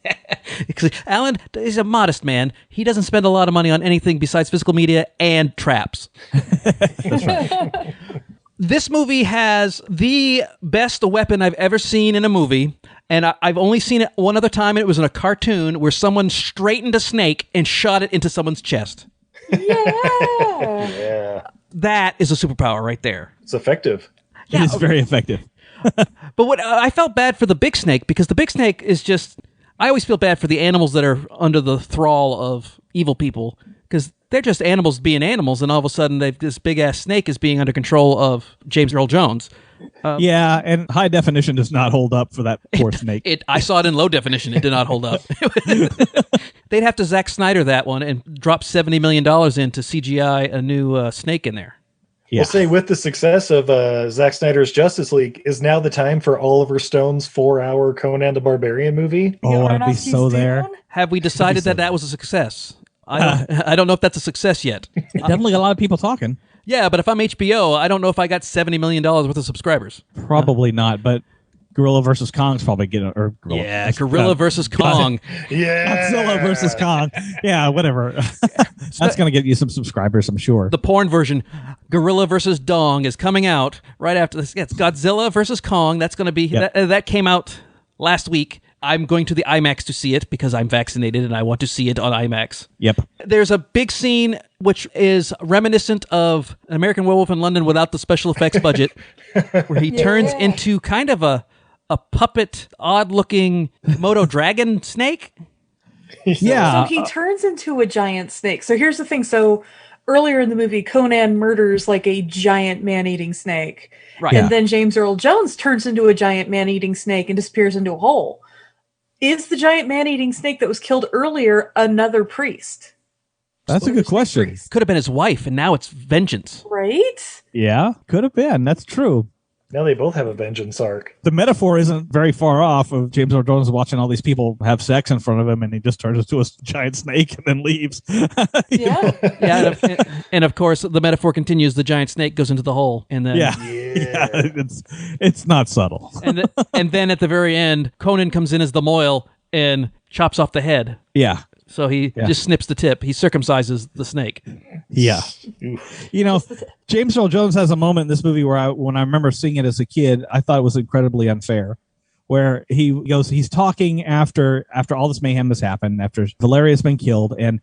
Alan is a modest man. He doesn't spend a lot of money on anything besides physical media and traps. That's right. This movie has the best weapon I've ever seen in a movie, and I've only seen it one other time, and it was in a cartoon where someone straightened a snake and shot it into someone's chest. Yeah. That is a superpower right there. It's effective. It is very effective. But what I felt bad for the big snake, because the big snake is just... I always feel bad for the animals that are under the thrall of evil people, because they're just animals being animals, and all of a sudden this big-ass snake is being under control of James Earl Jones. Yeah, and high definition does not hold up for that poor snake. I saw it in low definition. It did not hold up. They'd have to Zack Snyder that one and drop $70 million into CGI a new snake in there. Yeah. We'll say with the success of Zack Snyder's Justice League, is now the time for Oliver Stone's 4-hour Conan the Barbarian movie. Oh, I'd be so there. Have we decided that was a success? I don't know if that's a success yet. Definitely a lot of people talking. Yeah, but if I'm HBO, I don't know if I got $70 million worth of subscribers. Probably not, but Gorilla versus Kong's probably getting... Gorilla versus Kong. Yeah. Godzilla versus Kong. Yeah, whatever. That's going to get you some subscribers, I'm sure. The porn version, Gorilla versus Dong, is coming out right after this. It's Godzilla versus Kong. That's going to be... That came out last week. I'm going to the IMAX to see it because I'm vaccinated and I want to see it on IMAX. Yep. There's a big scene which is reminiscent of American Werewolf in London without the special effects budget, where he turns into kind of a puppet, odd-looking Komodo dragon snake. Yeah. So he turns into a giant snake. So here's the thing. So earlier in the movie, Conan murders like a giant man-eating snake. Right. And then James Earl Jones turns into a giant man-eating snake and disappears into a hole. Is the giant man-eating snake that was killed earlier another priest? That's a good question. Could have been his wife, and now it's vengeance. Right? Yeah, could have been. That's true. Now they both have a vengeance arc. The metaphor isn't very far off of James Earl Jones watching all these people have sex in front of him, and he just turns into a giant snake and then leaves. Yeah. And of course, the metaphor continues. The giant snake goes into the hole, and then it's not subtle. and then at the very end, Conan comes in as the Moil and chops off the head. Yeah. So he just snips the tip. He circumcises the snake. Yeah. You know, James Earl Jones has a moment in this movie where when I remember seeing it as a kid, I thought it was incredibly unfair. Where he's talking after all this mayhem has happened, after Valeria's been killed, and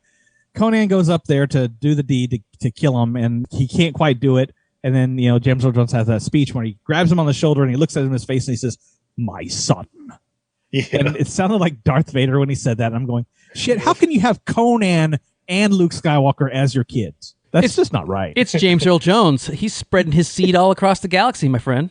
Conan goes up there to do the deed to kill him, and he can't quite do it. And then, James Earl Jones has that speech where he grabs him on the shoulder and he looks at him in his face and he says, "My son." Yeah. And it sounded like Darth Vader when he said that. And I'm going, shit, how can you have Conan and Luke Skywalker as your kids? That's just not right. It's James Earl Jones. He's spreading his seed all across the galaxy, my friend.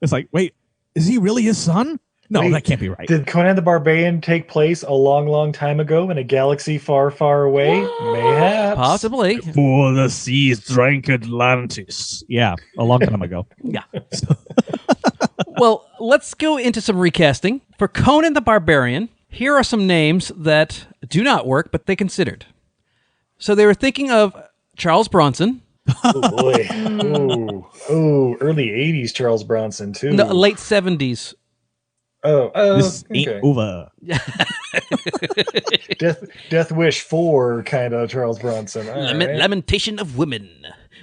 It's like, wait, is he really his son? No, that can't be right. Did Conan the Barbarian take place a long, long time ago in a galaxy far, far away? Mayhaps. Possibly. For the seas drank Atlantis. Yeah, a long time ago. Yeah. Well, let's go into some recasting. For Conan the Barbarian, here are some names that do not work, but they considered. So they were thinking of Charles Bronson. Oh, boy. Oh, early 80s Charles Bronson, too. No, late 70s. This ain't over. Death Wish 4 kind of Charles Bronson. Lamentation of Women.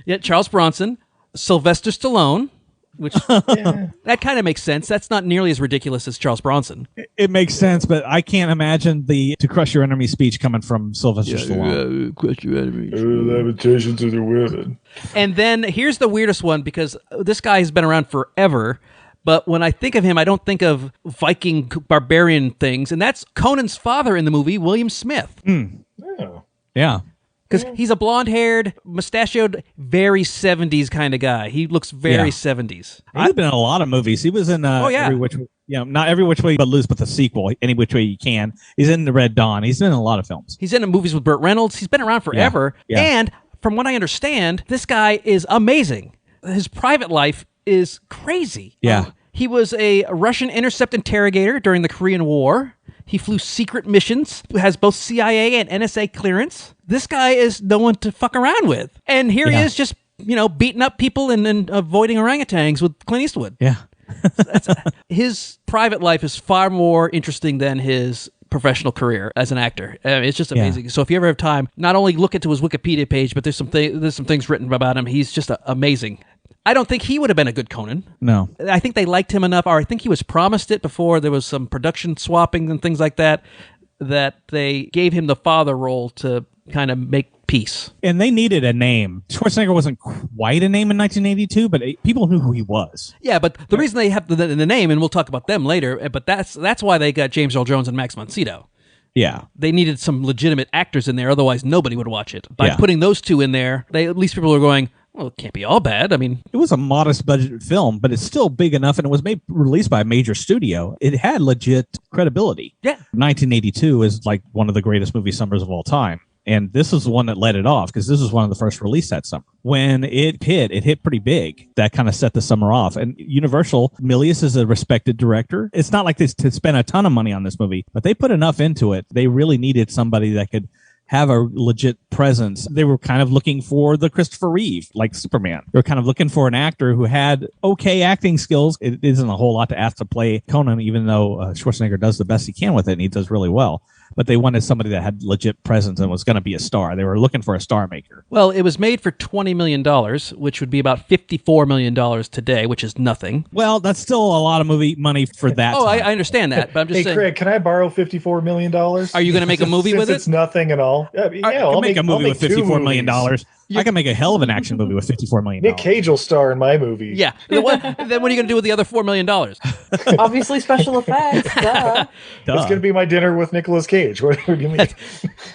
Yeah, Charles Bronson. Sylvester Stallone. Which that kind of makes sense. That's not nearly as ridiculous as Charles Bronson. It makes sense, but I can't imagine the "to crush your enemy" speech coming from Sylvester Stallone. Crush your enemy. Lamentations of the women. And then here's the weirdest one, because this guy has been around forever. But when I think of him, I don't think of Viking barbarian things, and that's Conan's father in the movie, William Smith. Oh. Yeah. Because he's a blonde-haired, mustachioed, very 70s kind of guy. He looks very 70s. He's been in a lot of movies. He was in Every Which, not Every Which Way But Loose, but the sequel, Any Which Way You Can. He's in The Red Dawn. He's been in a lot of films. He's in movies with Burt Reynolds. He's been around forever. Yeah. And from what I understand, this guy is amazing. His private life is crazy. Yeah. He was a Russian intercept interrogator during the Korean War. He flew secret missions, has both CIA and NSA clearance. This guy is no one to fuck around with. And here he is just, beating up people and avoiding orangutans with Clint Eastwood. Yeah. His private life is far more interesting than his professional career as an actor. It's just amazing. So if you ever have time, not only look into his Wikipedia page, but there's some things written about him. He's just amazing. I don't think he would have been a good Conan. No. I think they liked him enough, or I think he was promised it before there was some production swapping and things like that they gave him the father role to kind of make peace. And they needed a name. Schwarzenegger wasn't quite a name in 1982, but people knew who he was. Yeah, but the reason they have the name, and we'll talk about them later, but that's why they got James Earl Jones and Max von Sydow. Yeah. They needed some legitimate actors in there, otherwise nobody would watch it. By putting those two in there, at least people are going, well, it can't be all bad. I mean, it was a modest budget film, but it's still big enough, and it was released by a major studio. It had legit credibility. Yeah. 1982 is like one of the greatest movie summers of all time. And this is the one that led it off, because this was one of the first released that summer. When it hit pretty big. That kind of set the summer off. And Universal, Milius is a respected director. It's not like they spent a ton of money on this movie, but they put enough into it. They really needed somebody that could have a legit presence. They were kind of looking for the Christopher Reeve, like Superman. They were kind of looking for an actor who had okay acting skills. It isn't a whole lot to ask to play Conan, even though Schwarzenegger does the best he can with it, and he does really well. But they wanted somebody that had legit presence and was going to be a star. They were looking for a star maker. Well, it was made for $20 million, which would be about $54 million today, which is nothing. Well, that's still a lot of movie money for that. I understand that, but I'm just saying. Hey, Craig, can I borrow $54 million? Are you going to make a movie with it? It's nothing at all. Yeah, I'll make a movie with $54 million. I can make a hell of an action movie with $54 million. Nick Cage will star in my movie. Yeah. Then what are you going to do with the other $4 million? Obviously, special effects. Duh. It's going to be my dinner with Nicolas Cage. What do you mean?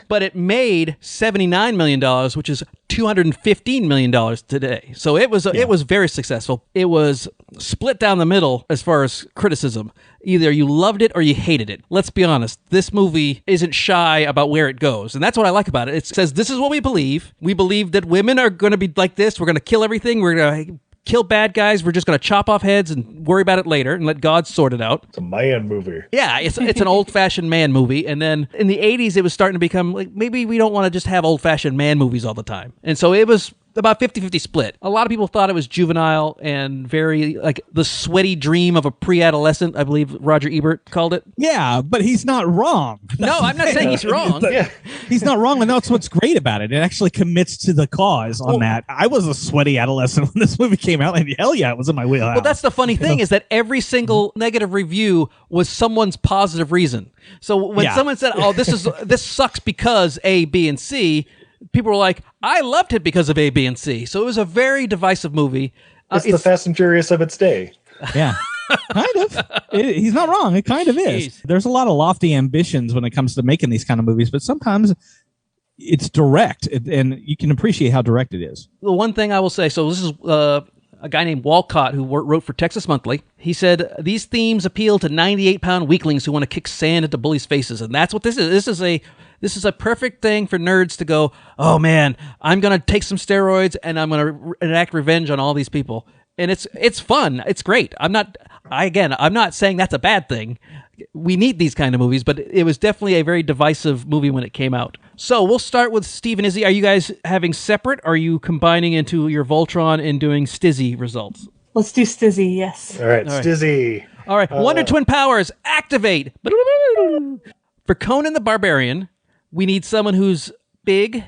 But it made $79 million, which is $215 million today. So it was very successful. It was split down the middle as far as criticism. Either you loved it or you hated it. Let's be honest. This movie isn't shy about where it goes. And that's what I like about it. It says, this is what we believe. We believe that women are going to be like this. We're going to kill everything. We're going to kill bad guys. We're just going to chop off heads and worry about it later and let God sort it out. It's a man movie. Yeah, it's an old-fashioned man movie. And then in the 80s, it was starting to become like, maybe we don't want to just have old-fashioned man movies all the time. And so it was about 50-50 split. A lot of people thought it was juvenile and very like the sweaty dream of a pre-adolescent, I believe Roger Ebert called it. Yeah, but he's not wrong. No, I'm not saying he's wrong. He's not wrong, and that's what's great about it. It actually commits to the cause on that. I was a sweaty adolescent when this movie came out, and hell yeah, it was in my wheelhouse. Well, that's the funny thing is that every single negative review was someone's positive reason. So when someone said, "Oh, this sucks because A, B, and C," people were like, I loved it because of A, B, and C. So it was a very divisive movie. It's the Fast and Furious of its day. Yeah. Kind of. He's not wrong. It kind of is. Jeez. There's a lot of lofty ambitions when it comes to making these kind of movies, but sometimes it's direct, and you can appreciate how direct it is. The one thing I will say, so this is a guy named Walcott who wrote for Texas Monthly. He said, these themes appeal to 98-pound weaklings who want to kick sand into bullies' faces. And that's what this is. This is a perfect thing for nerds to go, oh man, I'm going to take some steroids and I'm going to enact revenge on all these people. And it's fun. It's great. I'm not saying that's a bad thing. We need these kind of movies, but it was definitely a very divisive movie when it came out. So we'll start with Steve and Izzy. Are you guys having separate? Or are you combining into your Voltron and doing Stizzy results? Let's do Stizzy, yes. All right. Stizzy. All right, Wonder Twin powers, activate. For Conan the Barbarian, we need someone who's big.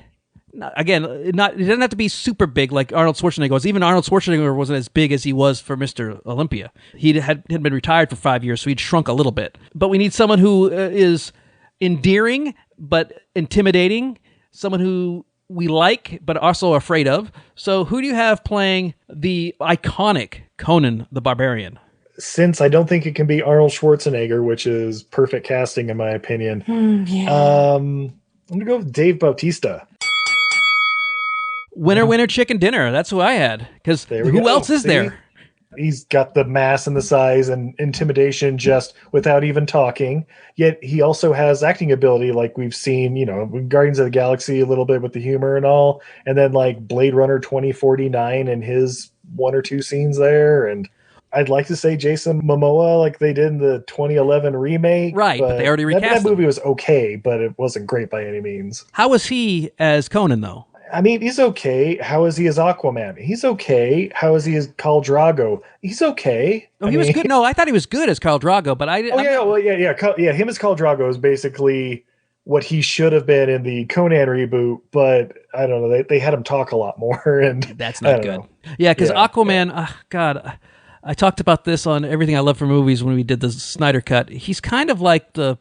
It doesn't have to be super big like Arnold Schwarzenegger was. Even Arnold Schwarzenegger wasn't as big as he was for Mr. Olympia. He had been retired for 5 years, so he'd shrunk a little bit. But we need someone who is endearing but intimidating, someone who we like but also afraid of. So who do you have playing the iconic Conan the Barbarian? Since I don't think it can be Arnold Schwarzenegger, which is perfect casting in my opinion, I'm going to go with Dave Bautista. Winner, chicken dinner. That's who I had. Because who else is there? He's got the mass and the size and intimidation just without even talking. Yet he also has acting ability, like we've seen, with Guardians of the Galaxy a little bit with the humor and all. And then like Blade Runner 2049 and his one or two scenes there. And I'd like to say Jason Momoa, like they did in the 2011 remake. Right, but they already recast that movie was okay, but it wasn't great by any means. How was he as Conan, though? I mean, he's okay. How is he as Aquaman? He's okay. How is he as Khal Drogo? He's okay. Oh, he was good. No, I thought he was good as Khal Drogo, but Him as Khal Drogo is basically what he should have been in the Conan reboot, but I don't know. They had him talk a lot more, and that's not good. Yeah, because Aquaman. God. I talked about this on Everything I Love for Movies when we did the Snyder Cut. He's kind of like the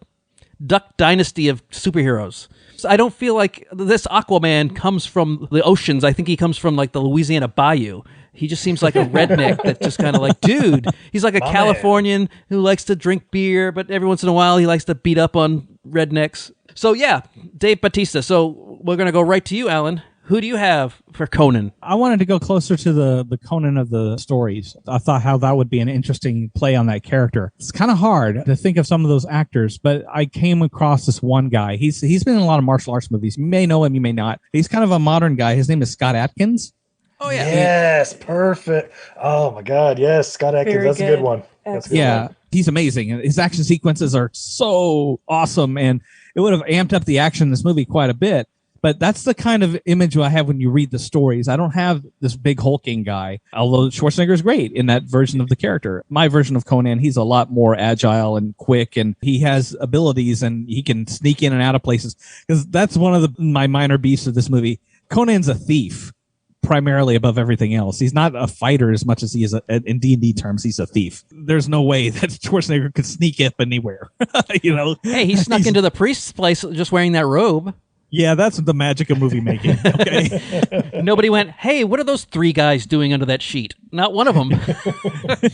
Duck Dynasty of superheroes. So I don't feel like this Aquaman comes from the oceans. I think he comes from like the Louisiana Bayou. He just seems like a redneck that just kind of like, dude, he's like a Californian who likes to drink beer, but every once in a while he likes to beat up on rednecks. So yeah, Dave Bautista. So we're going to go right to you, Alan. Who do you have for Conan? I wanted to go closer to the Conan of the stories. I thought how that would be an interesting play on that character. It's kind of hard to think of some of those actors, but I came across this one guy. He's been in a lot of martial arts movies. You may know him, you may not. He's kind of a modern guy. His name is Scott Adkins. Oh, yeah. Yes, perfect. Oh, my God. Yes, Scott Adkins. That's a good one. Yeah. He's amazing. And his action sequences are so awesome. And it would have amped up the action in this movie quite a bit. But that's the kind of image I have when you read the stories. I don't have this big hulking guy, although Schwarzenegger is great in that version of the character. My version of Conan, he's a lot more agile and quick, and he has abilities, and he can sneak in and out of places. Because that's one of my minor beefs of this movie. Conan's a thief, primarily above everything else. He's not a fighter as much as he is, in D&D terms, he's a thief. There's no way that Schwarzenegger could sneak up anywhere. Hey, he snuck into the priest's place just wearing that robe. Yeah, that's the magic of movie making. Okay. Nobody went, hey, what are those 3 guys doing under that sheet? Not one of them.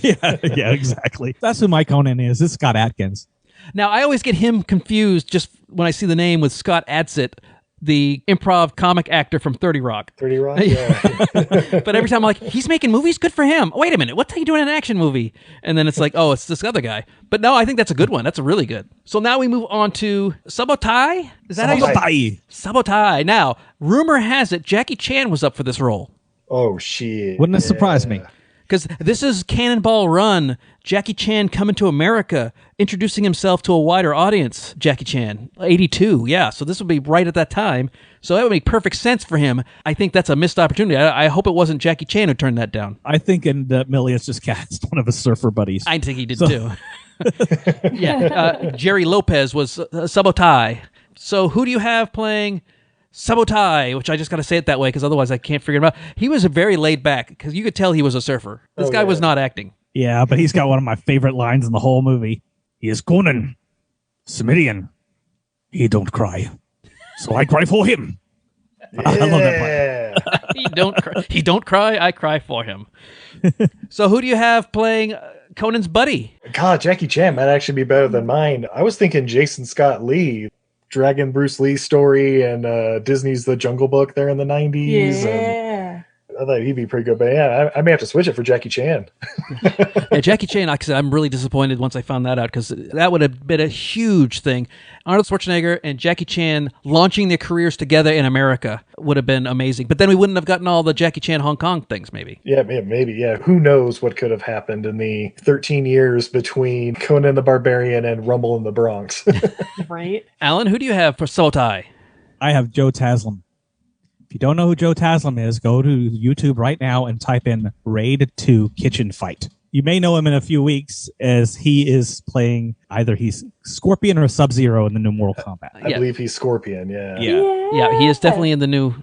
yeah, exactly. That's who my Conan is. It's Scott Adkins. Now, I always get him confused just when I see the name with Scott Adsit, the improv comic actor from 30 Rock. 30 Rock, yeah. But every time I'm like, he's making movies? Good for him. Wait a minute, what's he doing in an action movie? And then it's like, oh, it's this other guy. But no, I think that's a good one. That's a really good. So now we move on to Sabotai? Is that how you say? Sabotai. Now, rumor has it Jackie Chan was up for this role. Oh, shit. Wouldn't it surprise me? Because this is Cannonball Run, Jackie Chan coming to America, introducing himself to a wider audience, Jackie Chan, 82, yeah. So this would be right at that time. So that would make perfect sense for him. I think that's a missed opportunity. I hope it wasn't Jackie Chan who turned that down. I think Milius just cast one of his surfer buddies. I think he did too. Yeah, Jerry Lopez was Sabotai. So who do you have playing Sabotai, which I just got to say it that way because otherwise I can't figure it out. He was very laid back because you could tell he was a surfer. This guy was not acting. Yeah, but he's got one of my favorite lines in the whole movie. He is Conan, Cimmerian. He don't cry, so I cry for him. Yeah. I love that part. He don't cry. I cry for him. So who do you have playing Conan's buddy? God, Jackie Chan might actually be better than mine. I was thinking Jason Scott Lee. Dragon Bruce Lee story and Disney's The Jungle Book there in the 90s. Yeah. And I thought he'd be pretty good, but yeah, I may have to switch it for Jackie Chan. Yeah, Jackie Chan, like I said, I'm really disappointed once I found that out because that would have been a huge thing. Arnold Schwarzenegger and Jackie Chan launching their careers together in America would have been amazing. But then we wouldn't have gotten all the Jackie Chan Hong Kong things, maybe. Yeah, maybe, yeah. Who knows what could have happened in the 13 years between Conan the Barbarian and Rumble in the Bronx. Right. Alan, who do you have for Sabotai? I have Joe Taslim. If you don't know who Joe Taslim is, go to YouTube right now and type in Raid 2 Kitchen Fight. You may know him in a few weeks as he is playing either he's Scorpion or Sub-Zero in the new Mortal Kombat. I believe he's Scorpion, yeah. Yeah, he is definitely in the new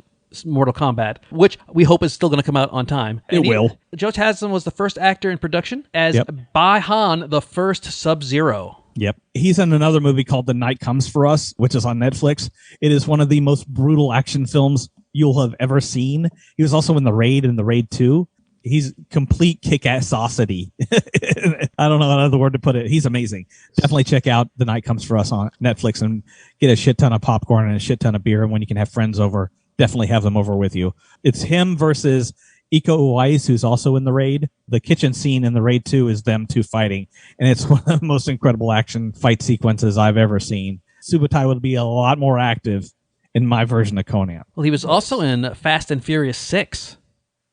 Mortal Kombat, which we hope is still going to come out on time. It will. Joe Taslim was the first actor in production as Bai Han, the first Sub-Zero. Yep. He's in another movie called The Night Comes For Us, which is on Netflix. It is one of the most brutal action films you'll have ever seen. He was also in The Raid and The Raid 2. He's complete kick-assosity. I don't know another word to put it. He's amazing. Definitely check out The Night Comes For Us on Netflix and get a shit ton of popcorn and a shit ton of beer. And when you can have friends over, definitely have them over with you. It's him versus Iko Uwais, who's also in The Raid. The kitchen scene in The Raid 2 is them two fighting. And it's one of the most incredible action fight sequences I've ever seen. Subutai would be a lot more active in my version of Conan. Well, he was also in Fast and Furious 6.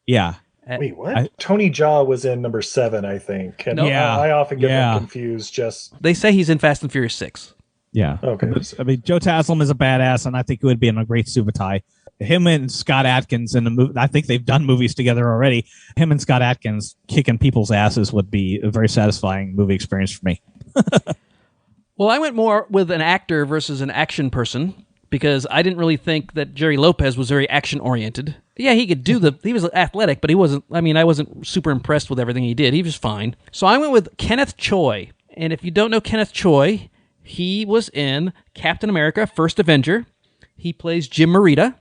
Yeah. Wait, what? Tony Jaa was in number 7, I think. And I often get them confused. They say he's in Fast and Furious 6. Yeah. Okay. I mean, Joe Taslim is a badass, and I think he would be in a great Subutai. Him and Scott Adkins in the movie, I think they've done movies together already. Him and Scott Adkins kicking people's asses would be a very satisfying movie experience for me. Well, I went more with an actor versus an action person because I didn't really think that Jerry Lopez was very action-oriented. Yeah, he could do he was athletic, but he wasn't, I wasn't super impressed with everything he did. He was fine. So I went with Kenneth Choi. And if you don't know Kenneth Choi, he was in Captain America, First Avenger. He plays Jim Morita.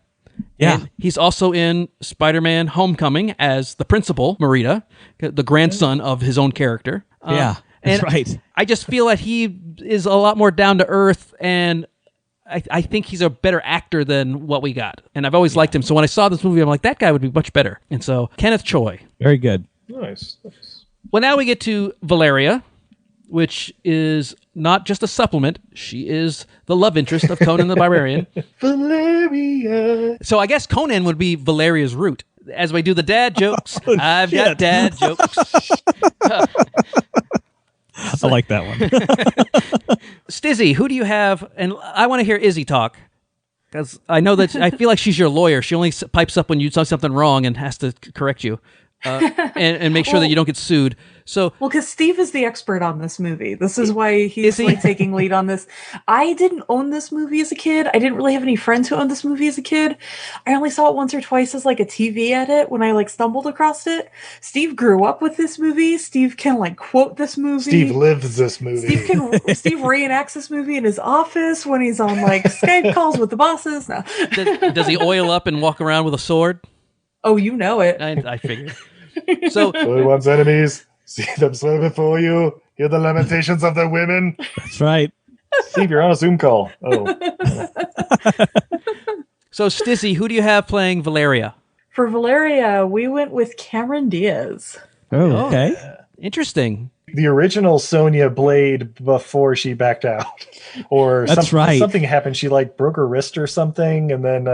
Yeah. And he's also in Spider-Man Homecoming as the principal, Morita, the grandson of his own character. That's right. I just feel that he is a lot more down to earth, and I think he's a better actor than what we got. And I've always liked him. So when I saw this movie, I'm like, that guy would be much better. And so Kenneth Choi. Very good. Nice. Well, now we get to Valeria, which is not just a supplement. She is the love interest of Conan the Barbarian. Valeria. So I guess Conan would be Valeria's root. As we do the dad jokes, I've got dad jokes. I like that one. Stizzy, who do you have? And I want to hear Izzy talk. Because I know that I feel like she's your lawyer. She only pipes up when you say something wrong and has to correct you. And make sure that you don't get sued. So, well, because Steve is the expert on this movie. This is why he's like taking lead on this. I didn't own this movie as a kid. I didn't really have any friends who owned this movie as a kid. I only saw it once or twice as like a TV edit when I like stumbled across it. Steve grew up with this movie. Steve can like quote this movie. Steve lives this movie. Steve reenacts this movie in his office when he's on like Skype calls with the bosses. No. Does he oil up and walk around with a sword? Oh, you know it. I figured. So one's enemies. See them swim before you. Hear the lamentations of their women. That's right. Steve, you're on a Zoom call. Oh. So, Stizzy, who do you have playing Valeria? For Valeria, we went with Cameron Diaz. Oh, okay. Interesting. The original Sonya Blade before she backed out. Or something happened. She like broke her wrist or something, and then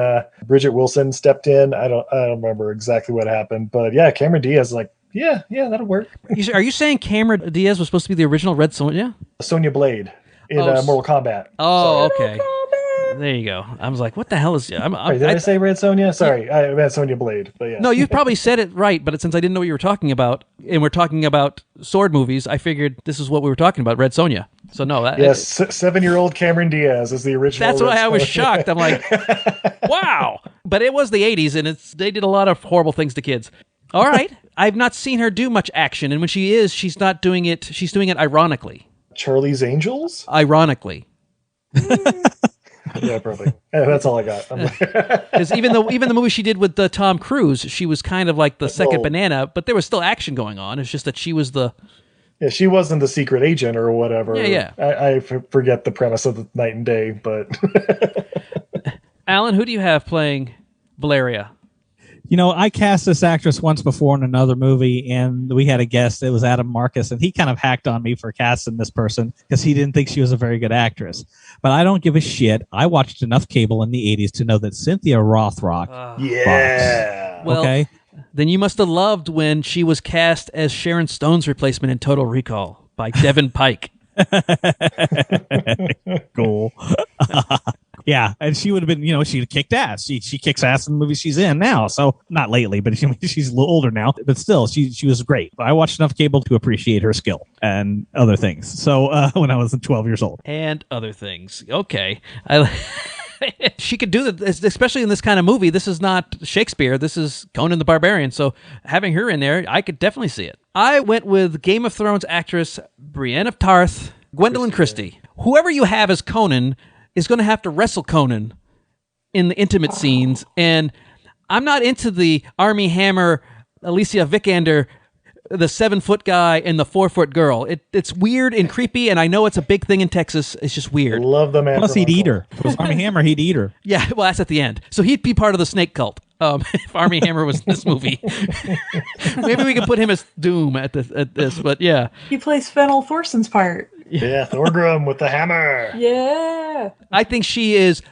Bridget Wilson stepped in. I don't remember exactly what happened, but yeah, Cameron Diaz like, yeah, that'll work. Are you saying Cameron Diaz was supposed to be the original Red Sonja? Sonya Blade in Mortal Kombat. Oh, okay. There you go. I was like, what the hell is... Did I say Red Sonja? Sorry, I meant Sonya Blade. But yeah. No, you probably said it right, but since I didn't know what you were talking about, and we're talking about sword movies, I figured this is what we were talking about, Red Sonja. So no. Yes, 7-year-old Cameron Diaz is the original. That's why I was shocked. I'm like, wow. But it was the 80s, and they did a lot of horrible things to kids. All right. I've not seen her do much action, and when she is, she's not doing it. She's doing it ironically. Charlie's Angels? Ironically. Yeah, probably. That's all I got. Because even the movie she did with Tom Cruise, she was kind of like the second banana, but there was still action going on. It's just that she was the... Yeah, she wasn't the secret agent or whatever. Yeah. I forget the premise of the Night and Day, but... Alan, who do you have playing Valeria? You know, I cast this actress once before in another movie, and we had a guest. It was Adam Marcus, and he kind of hacked on me for casting this person because he didn't think she was a very good actress. But I don't give a shit. I watched enough cable in the 80s to know that Cynthia Rothrock. Yeah. Well, okay. Then you must have loved when she was cast as Sharon Stone's replacement in Total Recall by Devin Pike. Cool. Yeah, and she would have been, she'd kicked ass. She kicks ass in the movies she's in now. So not lately, but she's a little older now. But still, she was great. I watched enough cable to appreciate her skill and other things. So when I was 12 years old. And other things. Okay. She could do that, especially in this kind of movie. This is not Shakespeare. This is Conan the Barbarian. So having her in there, I could definitely see it. I went with Game of Thrones actress Brienne of Tarth, Gwendolyn Christie. Whoever you have as Conan is going to have to wrestle Conan in the intimate scenes. And I'm not into the Armie Hammer, Alicia Vikander, the 7-foot guy and the 4-foot girl. It's weird and creepy, and I know it's a big thing in Texas. It's just weird. Love the man. Plus, he'd eat her. If it was Armie Hammer, he'd eat her. Yeah, well, that's at the end. So he'd be part of the snake cult if Armie Hammer was in this movie. Maybe we could put him as Doom at this, but yeah. He plays Fennel Thorson's part. Yeah, Thorgrim with the hammer. Yeah. I think she is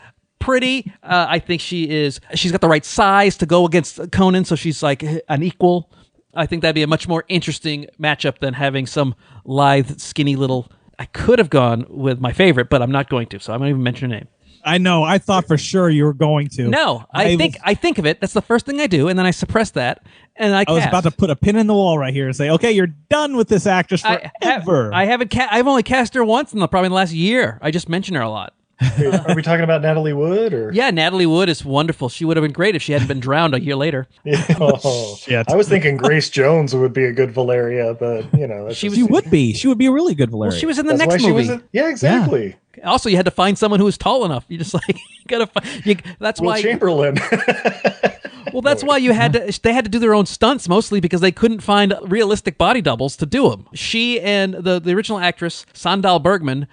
pretty. I think she's got the right size to go against Conan, so she's like an equal. I think that'd be a much more interesting matchup than having some lithe, skinny little... I could have gone with my favorite, but I'm not going to, so I'm not even mention her name. I know. I thought for sure you were going to. No, I think of it. That's the first thing I do, and then I suppress that, and I was about to put a pin in the wall right here and say, okay, you're done with this actress forever. I've only cast her once probably in the last year. I just mention her a lot. Are we talking about Natalie Wood? Or? Yeah, Natalie Wood is wonderful. She would have been great if she hadn't been drowned a year later. I was thinking Grace Jones would be a good Valeria, but she would be. She would be a really good Valeria. Well, she was in the next movie. Yeah, exactly. Yeah. Also, you had to find someone who was tall enough. You just gotta find. That's Will why Chamberlain. Well, that's why they had to do their own stunts mostly because they couldn't find realistic body doubles to do them. She and the original actress Sandal Bergman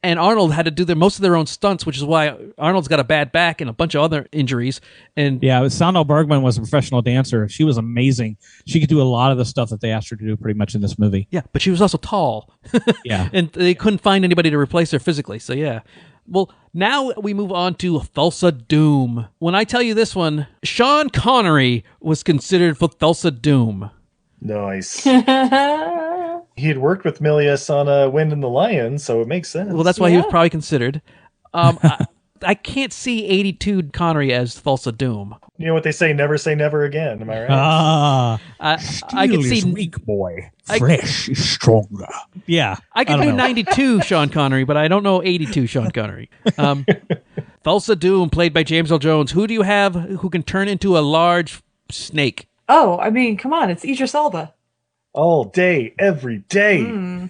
and Arnold had to do most of their own stunts, which is why Arnold's got a bad back and a bunch of other injuries. And yeah, Sandal Bergman was a professional dancer. She was amazing. She could do a lot of the stuff that they asked her to do pretty much in this movie. Yeah, but she was also tall. Yeah. And they couldn't find anybody to replace her physically. So yeah. Well, now we move on to Thulsa Doom. When I tell you this one, Sean Connery was considered for Thulsa Doom. Nice. He had worked with Milius on Wind and the Lion, so it makes sense. Well, that's why he was probably considered. I can't see 82 Connery as Thulsa Doom. You know what they say never again, am I right? I could see weak, boy. Fresh is stronger. Yeah. I can do 92 Sean Connery, but I don't know 82 Sean Connery. Thulsa Doom, played by James Earl Jones. Who do you have who can turn into a large snake? Oh, I mean, come on, it's Idris Elba. All day, every day.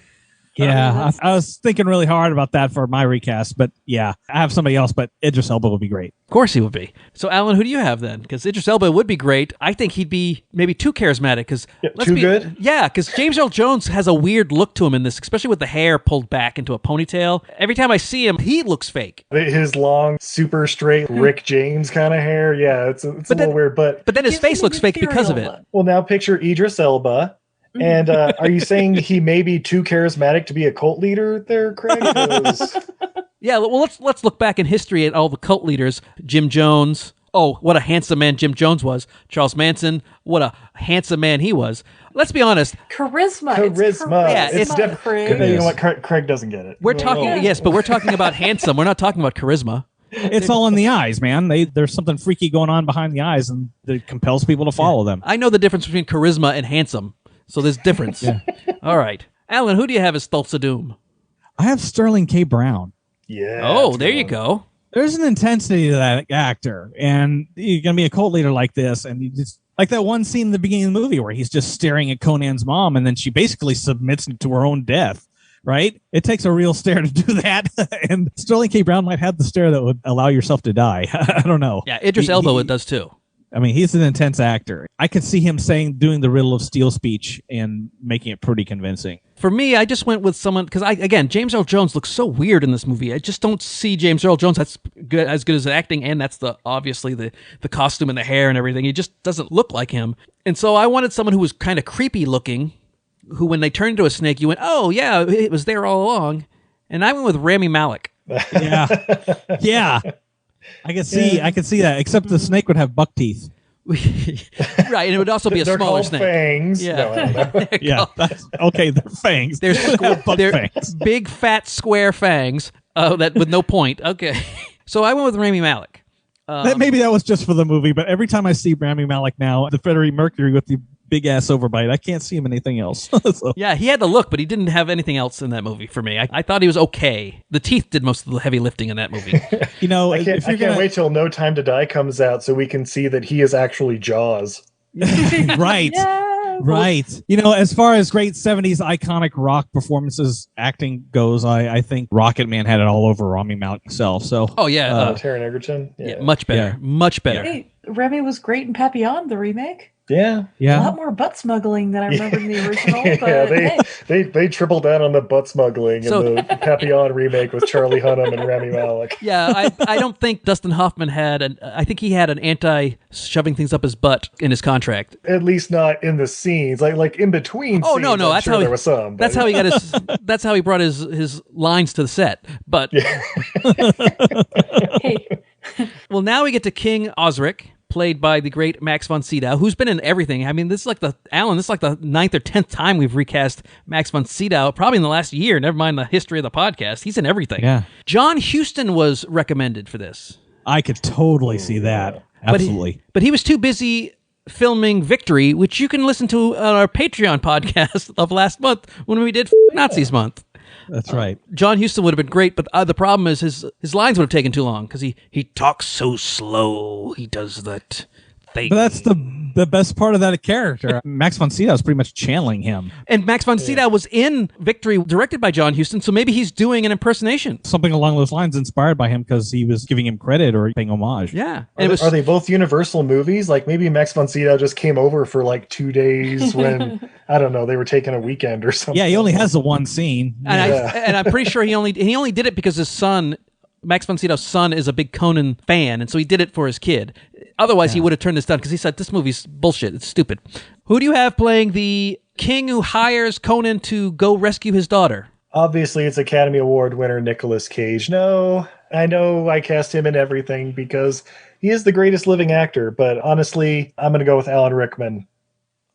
Yeah, I was thinking really hard about that for my recast, but yeah, I have somebody else, but Idris Elba would be great. Of course he would be. So, Alan, who do you have then? Because Idris Elba would be great. I think he'd be maybe too charismatic. Because good? Yeah, because James Earl Jones has a weird look to him in this, especially with the hair pulled back into a ponytail. Every time I see him, he looks fake. His long, super straight Rick James kind of hair. Yeah, it's a little weird. But then his face looks fake because of it. Well, now picture Idris Elba. And are you saying he may be too charismatic to be a cult leader there, Craig? Yeah, well, let's look back in history at all the cult leaders. Jim Jones. Oh, what a handsome man Jim Jones was. Charles Manson. What a handsome man he was. Let's be honest. Charisma. Yeah, it's definitely. You know what? Craig doesn't get it. We're talking, yes, but we're talking about handsome. We're not talking about charisma. It's all in the eyes, man. There's something freaky going on behind the eyes, and it compels people to follow them. I know the difference between charisma and handsome. So there's difference. All right. Alan, who do you have as Thulsa Doom? I have Sterling K. Brown. Yeah. Oh, there you go. There's an intensity to that actor. And you're going to be a cult leader like this. And you just like that one scene in the beginning of the movie where he's just staring at Conan's mom. And then she basically submits to her own death. Right? It takes a real stare to do that. And Sterling K. Brown might have the stare that would allow yourself to die. I don't know. Yeah, Idris Elba does too. I mean, he's an intense actor. I could see him doing the Riddle of Steel speech and making it pretty convincing. For me, I just went with someone, because James Earl Jones looks so weird in this movie. I just don't see James Earl Jones as good as acting, and that's obviously the costume and the hair and everything. He just doesn't look like him. And so I wanted someone who was kind of creepy looking, who when they turned into a snake, you went, oh yeah, it was there all along. And I went with Rami Malek. Yeah. I could see that, except the snake would have buck teeth. Right, and it would also be a smaller snake. Fangs. Yeah, yeah. Okay, they're fangs. They're fangs. Big, fat, square fangs. That with no point. Okay, so I went with Rami Malek. Maybe that was just for the movie, but every time I see Rami Malek now, the Freddie Mercury with the big ass overbite, I can't see him in anything else. So. Yeah, he had the look, but he didn't have anything else in that movie for me. I thought he was okay. The teeth did most of the heavy lifting in that movie. You know, I can't wait till No Time to Die comes out so we can see that he is actually Jaws. Right. Yeah. Right. You know, as far as great 70s iconic rock performances acting goes, I think Rocket Man had it all over Rami Malek himself. So. Oh yeah, Taron Egerton. Yeah, much better. Yeah. Much better. Hey, Remy was great in Papillon, the remake. Yeah. A lot more butt smuggling than I remember in the original. But they tripled down on the butt smuggling in the Papillon remake with Charlie Hunnam and Rami Malek. Yeah, I don't think Dustin Hoffman I think he had an anti-shoving things up his butt in his contract. At least not in the scenes, like in between. Oh scenes, no, that's how there was some. That's how he got his. That's how he brought his lines to the set. But hey. Well, now we get to King Osric, played by the great Max von Sydow, who's been in everything. I mean, this is like the 9th or 10th time we've recast Max von Sydow, probably in the last year, never mind the history of the podcast. He's in everything. Yeah. John Huston was recommended for this. I could totally see that. Absolutely. But he was too busy filming Victory, which you can listen to on our Patreon podcast of last month when we did Nazis Month. That's right. John Huston would have been great, but the problem is his lines would have taken too long because he talks so slow. He does that thing. But that's the best part of that character. Max von Sydow is pretty much channeling him. And Max von Sydow was in Victory, directed by John Huston, so maybe he's doing an impersonation. Something along those lines inspired by him because he was giving him credit or paying homage. Yeah. Are they both Universal movies? Like maybe Max von Sydow just came over for like 2 days when, I don't know, they were taking a weekend or something. Yeah, he only has the one scene. And I'm pretty sure he only did it because his son, Max von Sydow's son, is a big Conan fan, and so he did it for his kid. Otherwise, he would have turned this down because he said, this movie's bullshit. It's stupid. Who do you have playing the king who hires Conan to go rescue his daughter? Obviously, it's Academy Award winner Nicolas Cage. No, I know I cast him in everything because he is the greatest living actor, but honestly, I'm going to go with Alan Rickman.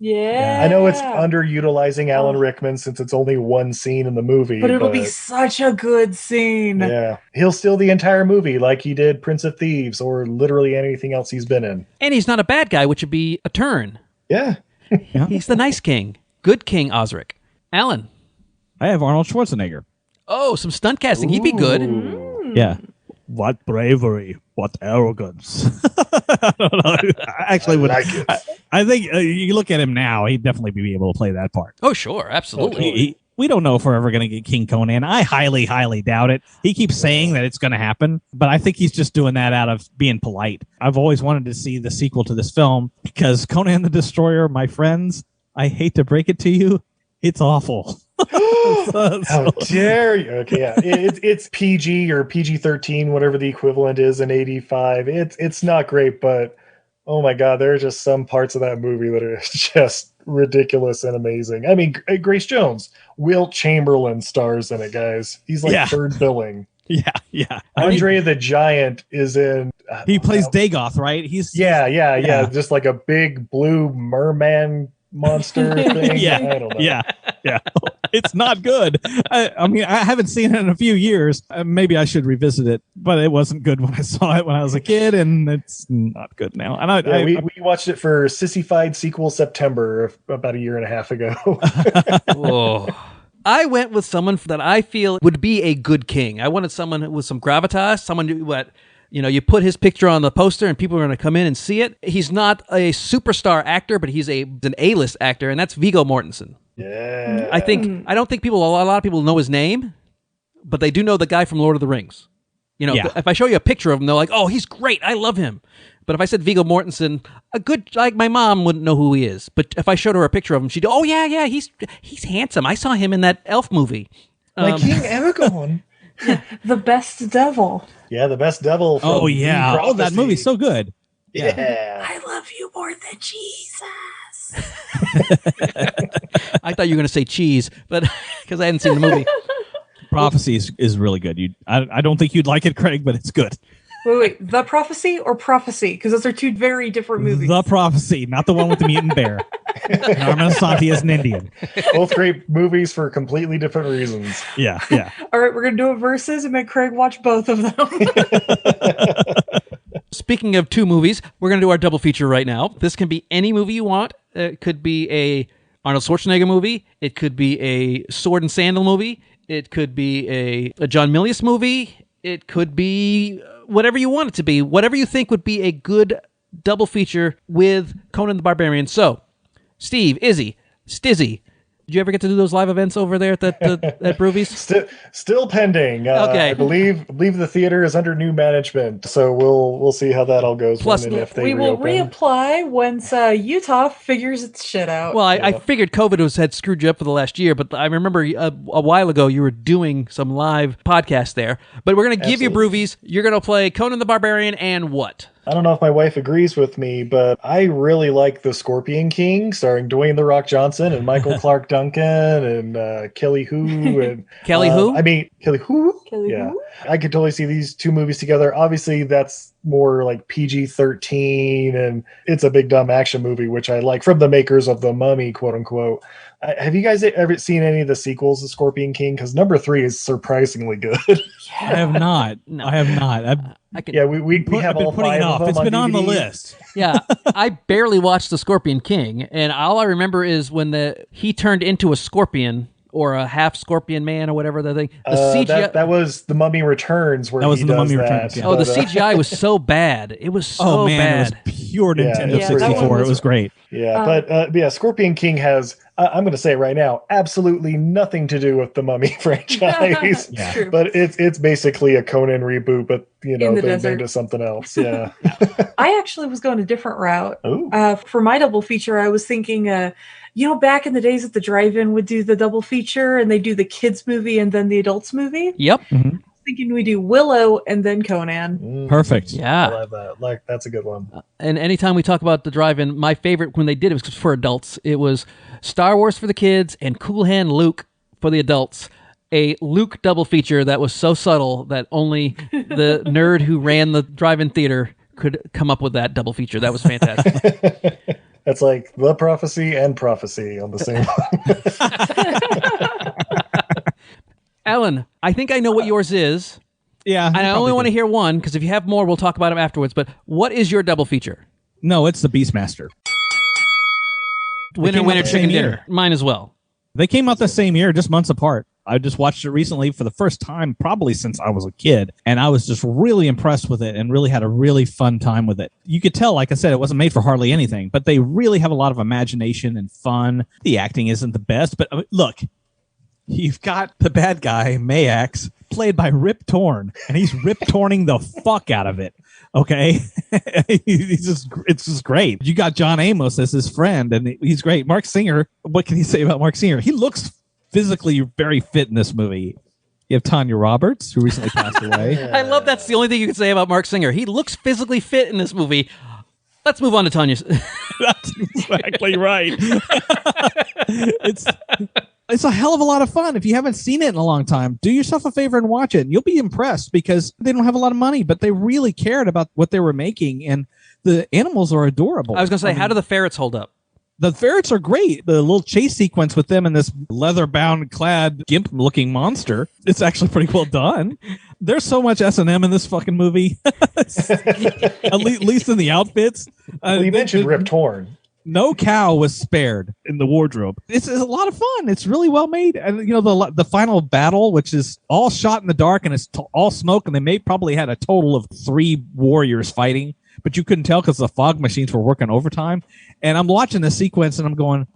Yeah. I know it's underutilizing Alan Rickman since it's only one scene in the movie. But it'll be such a good scene. Yeah. He'll steal the entire movie like he did Prince of Thieves or literally anything else he's been in. And he's not a bad guy, which would be a turn. Yeah. He's the nice king. Good King Osric. Alan. I have Arnold Schwarzenegger. Oh, some stunt casting. He'd be good. Yeah. What bravery, what arrogance. I don't know. Actually, I think you look at him now, he'd definitely be able to play that part. Oh, sure. Absolutely. We don't know if we're ever going to get King Conan. I highly, highly doubt it. He keeps saying that it's going to happen, but I think he's just doing that out of being polite. I've always wanted to see the sequel to this film because Conan the Destroyer, my friends, I hate to break it to you, it's awful. How dare you? Okay, yeah, it's PG or PG-13, whatever the equivalent is in 85. It's not great, but oh my god, there are just some parts of that movie that are just ridiculous and amazing. I mean, Grace Jones, Wilt Chamberlain stars in it, guys. He's like third billing. Yeah. Andre the Giant is in. He plays Dagoth, right? He's just like a big blue merman monster thing. I don't know. Yeah. It's not good. I mean, I haven't seen it in a few years. Maybe I should revisit it, but it wasn't good when I saw it when I was a kid, and it's not good now. And we watched it for Sissified Sequel September about a year and a half ago. I went with someone that I feel would be a good king. I wanted someone with some gravitas, someone who, you put his picture on the poster and people are going to come in and see it. He's not a superstar actor, but he's an A-list actor, and that's Viggo Mortensen. Yeah. I don't think a lot of people know his name, but they do know the guy from Lord of the Rings. If I show you a picture of him, they're like, "Oh, he's great. I love him." But if I said Viggo Mortensen, my mom wouldn't know who he is. But if I showed her a picture of him, she'd, "Oh yeah, he's handsome. I saw him in that Elf movie." Like King Aragorn. The Best Devil. Yeah, the Best Devil. Oh yeah. Oh, that movie's so good. Yeah. I love you more than Jesus. I thought you were going to say cheese, but because I hadn't seen the movie. Prophecy is really good. I don't think you'd like it, Craig, but it's good. Wait. The Prophecy or Prophecy? Because those are two very different movies. The Prophecy, not the one with the mutant bear. Narman Asante is an Indian. Both great movies for completely different reasons. Yeah. All right, we're going to do a versus and make Craig watch both of them. Speaking of two movies, we're going to do our double feature right now. This can be any movie you want. It could be a Arnold Schwarzenegger movie. It could be a sword and sandal movie. It could be a John Milius movie. It could be whatever you want it to be. Whatever you think would be a good double feature with Conan the Barbarian. So, Steve, Izzy, Stizzy, did you ever get to do those live events over there at Broovies? Still pending. Okay. I believe the theater is under new management, so we'll see how that all goes. Plus, when and if they we will reopen. reapply once Utah figures its shit out. Well, I figured COVID had screwed you up for the last year, but I remember a while ago you were doing some live podcasts there. But we're going to give you Broovies. You're going to play Conan the Barbarian and what? I don't know if my wife agrees with me, but I really like The Scorpion King, starring Dwayne "The Rock" Johnson and Michael Clark Duncan and Kelly Hu and Kelly Hu. Kelly Hu. Kelly Yeah, Hu? I could totally see these two movies together. Obviously, that's more like PG-13, and it's a big dumb action movie, which I like, from the makers of The Mummy, quote unquote. Have you guys ever seen any of the sequels to Scorpion King? Because number 3 is surprisingly good. I have not. No. I have not. We have all 5 putting it of off. them It's been on the DVD. list. Yeah, I barely watched The Scorpion King, and all I remember is when he turned into a scorpion or a half scorpion man or whatever the thing. The CGI that was The Mummy Returns, where That was he The does Mummy that. Returns, yeah. Oh, the CGI was so bad. It was so bad. It was pure Nintendo Yeah, 64. It was great. Yeah, but Scorpion King has, I'm going to say it right now, absolutely nothing to do with the Mummy franchise. Yeah. True. But it's basically a Conan reboot, but In they the desert. named it something else. Yeah. I actually was going a different route. Ooh. For my double feature, I was thinking, back in the days at the drive-in would do the double feature, and they do the kids movie and then the adults movie. Yep. Mm-hmm. I was thinking we do Willow and then Conan. Perfect. I Yeah. love that. That's a good one. And anytime we talk about the drive-in, my favorite when they did it was for adults. It was Star Wars for the kids and Cool Hand Luke for the adults. A Luke double feature that was so subtle that only the nerd who ran the drive-in theater could come up with that double feature. That was fantastic. That's like The Prophecy and Prophecy on the same one. Alan, I think I know what yours is. Yeah. And I only want to hear one, because if you have more, we'll talk about them afterwards. But what is your double feature? No, it's the Beastmaster. Winner, chicken dinner. Mine as well. They came out the same year, just months apart. I just watched it recently for the first time, probably since I was a kid. And I was just really impressed with it and really had a really fun time with it. You could tell, like I said, it wasn't made for hardly anything, but they really have a lot of imagination and fun. The acting isn't the best, but look, you've got the bad guy, Mayax, played by Rip Torn, and he's Rip Torning the fuck out of it. Okay, it's just great. You got John Amos as his friend, and he's great. Mark Singer, what can you say about Mark Singer? He looks physically very fit in this movie. You have Tanya Roberts, who recently passed away. I love that's the only thing you can say about Mark Singer. He looks physically fit in this movie. Let's move on to Tanya. That's exactly right. It's a hell of a lot of fun. If you haven't seen it in a long time, do yourself a favor and watch it. And you'll be impressed because they don't have a lot of money, but they really cared about what they were making. And the animals are adorable. I was going to say, how do the ferrets hold up? The ferrets are great. The little chase sequence with them and this leather-bound clad gimp-looking monster, it's actually pretty well done. There's so much S&M in this fucking movie. At least in the outfits. Well, you mentioned Rip Torn. No cow was spared in the wardrobe. It's a lot of fun. It's really well made. And you know, the final battle, which is all shot in the dark and it's all smoke, and they probably had a total of 3 warriors fighting, but you couldn't tell because the fog machines were working overtime. And I'm watching the sequence and I'm going,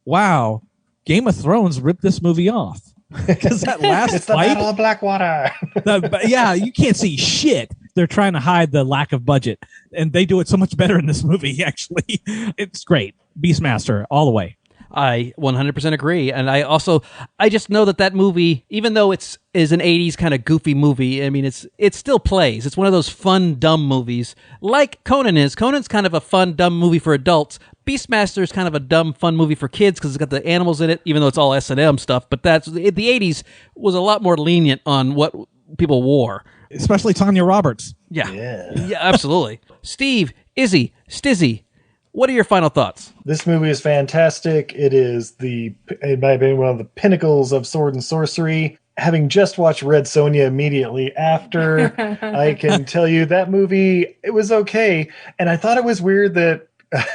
wow, Game of Thrones ripped this movie off. Because that last it's the fight, Battle of Blackwater. Yeah, you can't see shit. They're trying to hide the lack of budget, and they do it so much better in this movie. Actually, it's great. Beastmaster all the way. I 100% agree, and I just know that movie, even though is an 80s kind of goofy movie, I mean, it still plays. It's one of those fun, dumb movies, like Conan is. Conan's kind of a fun, dumb movie for adults. Beastmaster is kind of a dumb, fun movie for kids because it's got the animals in it, even though it's all S&M stuff. But the 80s was a lot more lenient on what people wore. Especially Tanya Roberts. Yeah, absolutely. Steve, Izzy, Stizzy, what are your final thoughts? This movie is fantastic. It is, in my opinion, one of the pinnacles of sword and sorcery. Having just watched Red Sonja immediately after, I can tell you that movie, it was okay. And I thought it was weird that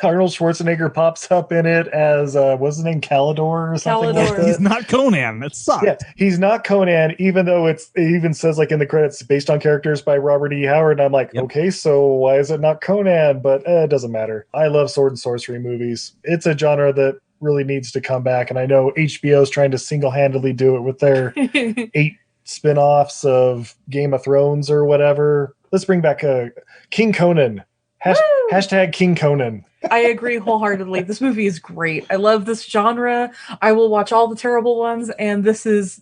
Arnold Schwarzenegger pops up in it as, what's his name, Calidor or something like that? He's not Conan. That sucks. Yeah, he's not Conan, even though it even says, like, in the credits, based on characters by Robert E. Howard. And I'm like, okay, so why is it not Conan? But it doesn't matter. I love sword and sorcery movies. It's a genre that really needs to come back. And I know HBO is trying to single-handedly do it with their 8 spin-offs of Game of Thrones or whatever. Let's bring back King Conan. Hashtag King Conan. I agree wholeheartedly. This movie is great. I love this genre. I will watch all the terrible ones, and this is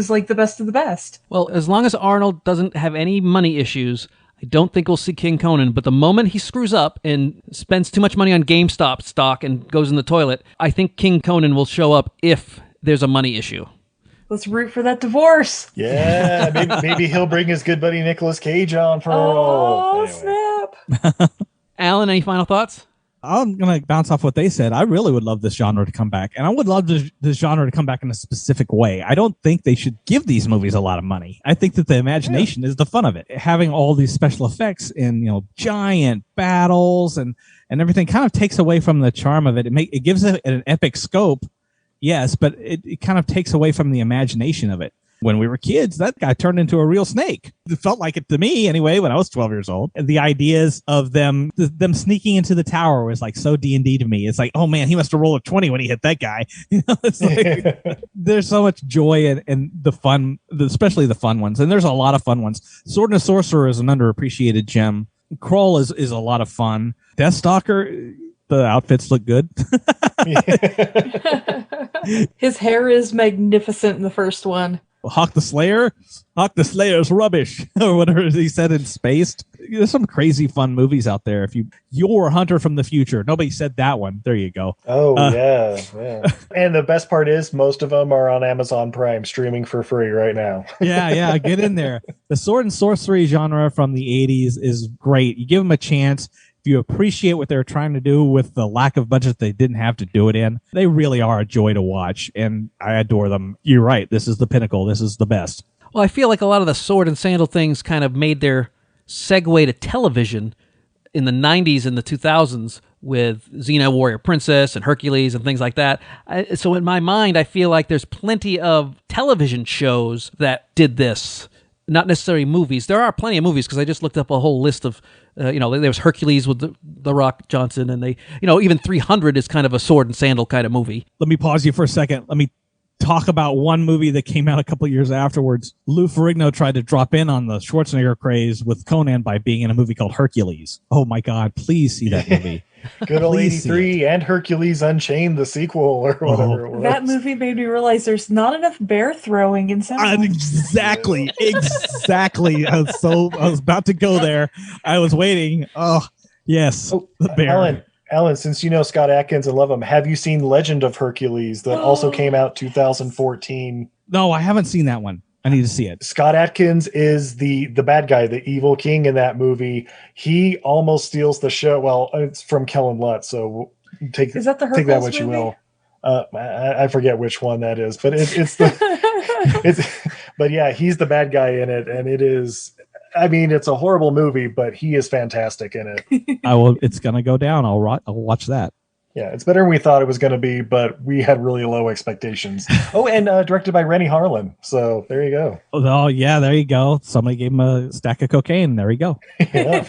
like the best of the best. Well, as long as Arnold doesn't have any money issues, I don't think we'll see King Conan. But the moment he screws up and spends too much money on GameStop stock and goes in the toilet, I think King Conan will show up if there's a money issue. Let's root for that divorce. Yeah, maybe he'll bring his good buddy Nicolas Cage on for a role. Snap. Alan, any final thoughts? I'm going to bounce off what they said. I really would love this genre to come back. And I would love this genre to come back in a specific way. I don't think they should give these movies a lot of money. I think that the imagination is the fun of it. Having all these special effects and, giant battles and everything kind of takes away from the charm of it. It gives it an epic scope, yes, but it kind of takes away from the imagination of it. When we were kids, that guy turned into a real snake. It felt like it to me anyway when I was 12 years old. And the ideas of them sneaking into the tower was like so D&D to me. It's like, oh man, he must have rolled a 20 when he hit that guy. It's like, there's so much joy and the fun, especially the fun ones. And there's a lot of fun ones. Sword and the Sorcerer is an underappreciated gem. Krull is a lot of fun. Deathstalker, the outfits look good. His hair is magnificent in the first one. Hawk the Slayer's rubbish, or whatever he said in Spaced. There's some crazy fun movies out there. If you're a hunter from the future, nobody said that one. There you go. Oh yeah. And the best part is most of them are on Amazon Prime streaming for free right now. yeah, get in there. The sword and sorcery genre from the 80s is great. You give them a chance. If you appreciate what they're trying to do with the lack of budget they didn't have to do it in, they really are a joy to watch, and I adore them. You're right. This is the pinnacle. This is the best. Well, I feel like a lot of the sword and sandal things kind of made their segue to television in the 90s and the 2000s with Xena Warrior Princess and Hercules and things like that. So in my mind, I feel like there's plenty of television shows that did this, not necessarily movies. There are plenty of movies because I just looked up a whole list of, there was Hercules with the Rock Johnson, and even 300 is kind of a sword and sandal kind of movie. Let me pause you for a second. Let me talk about one movie that came out a couple years afterwards. Lou Ferrigno tried to drop in on the Schwarzenegger craze with Conan by being in a movie called Hercules. Oh my God, please see that movie. Good old 83 and Hercules Unchained, the sequel or whatever it was. That movie made me realize there's not enough bear throwing in some Exactly. I was about to go there. I was waiting. Oh, yes. Oh, the bear. Alan, since you know Scott Adkins and love him, have you seen Legend of Hercules that also came out 2014? No, I haven't seen that one. I need to see it. Scott Adkins is the bad guy, the evil king in that movie. He almost steals the show. Well, it's from Kellen Lutz, so take that what you will. I forget which one that is, but but yeah, he's the bad guy in it, and it is. I mean, it's a horrible movie, but he is fantastic in it. It's gonna go down. I'll watch that. Yeah, it's better than we thought it was going to be, but we had really low expectations. Oh, and directed by Rennie Harlan. So there you go. Oh, yeah, there you go. Somebody gave him a stack of cocaine. There you go. Yeah.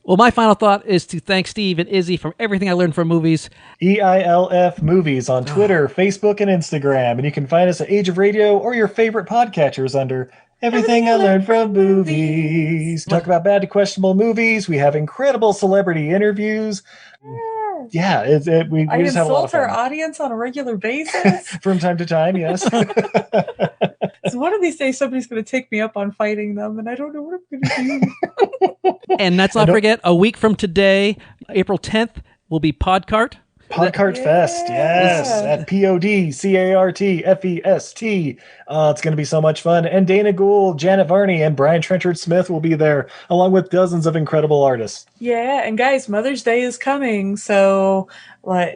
Well, my final thought is to thank Steve and Izzy for everything I learned from movies. EILF Movies on Twitter, Facebook, and Instagram. And you can find us at Age of Radio or your favorite podcatchers under Everything I Learned from Movies. Talk about bad to questionable movies. We have incredible celebrity interviews. Yeah, we just have a lot of fun. Our audience on a regular basis. From time to time, yes. So one of these days, somebody's going to take me up on fighting them, and I don't know what I'm going to do. And let's not forget, a week from today, April 10th, will be Podcart. Podcart Fest, yes, at PODCARTFEST. It's going to be so much fun. And Dana Gould, Janet Varney, and Brian Trenchard Smith will be there, along with dozens of incredible artists. Yeah, and guys, Mother's Day is coming, so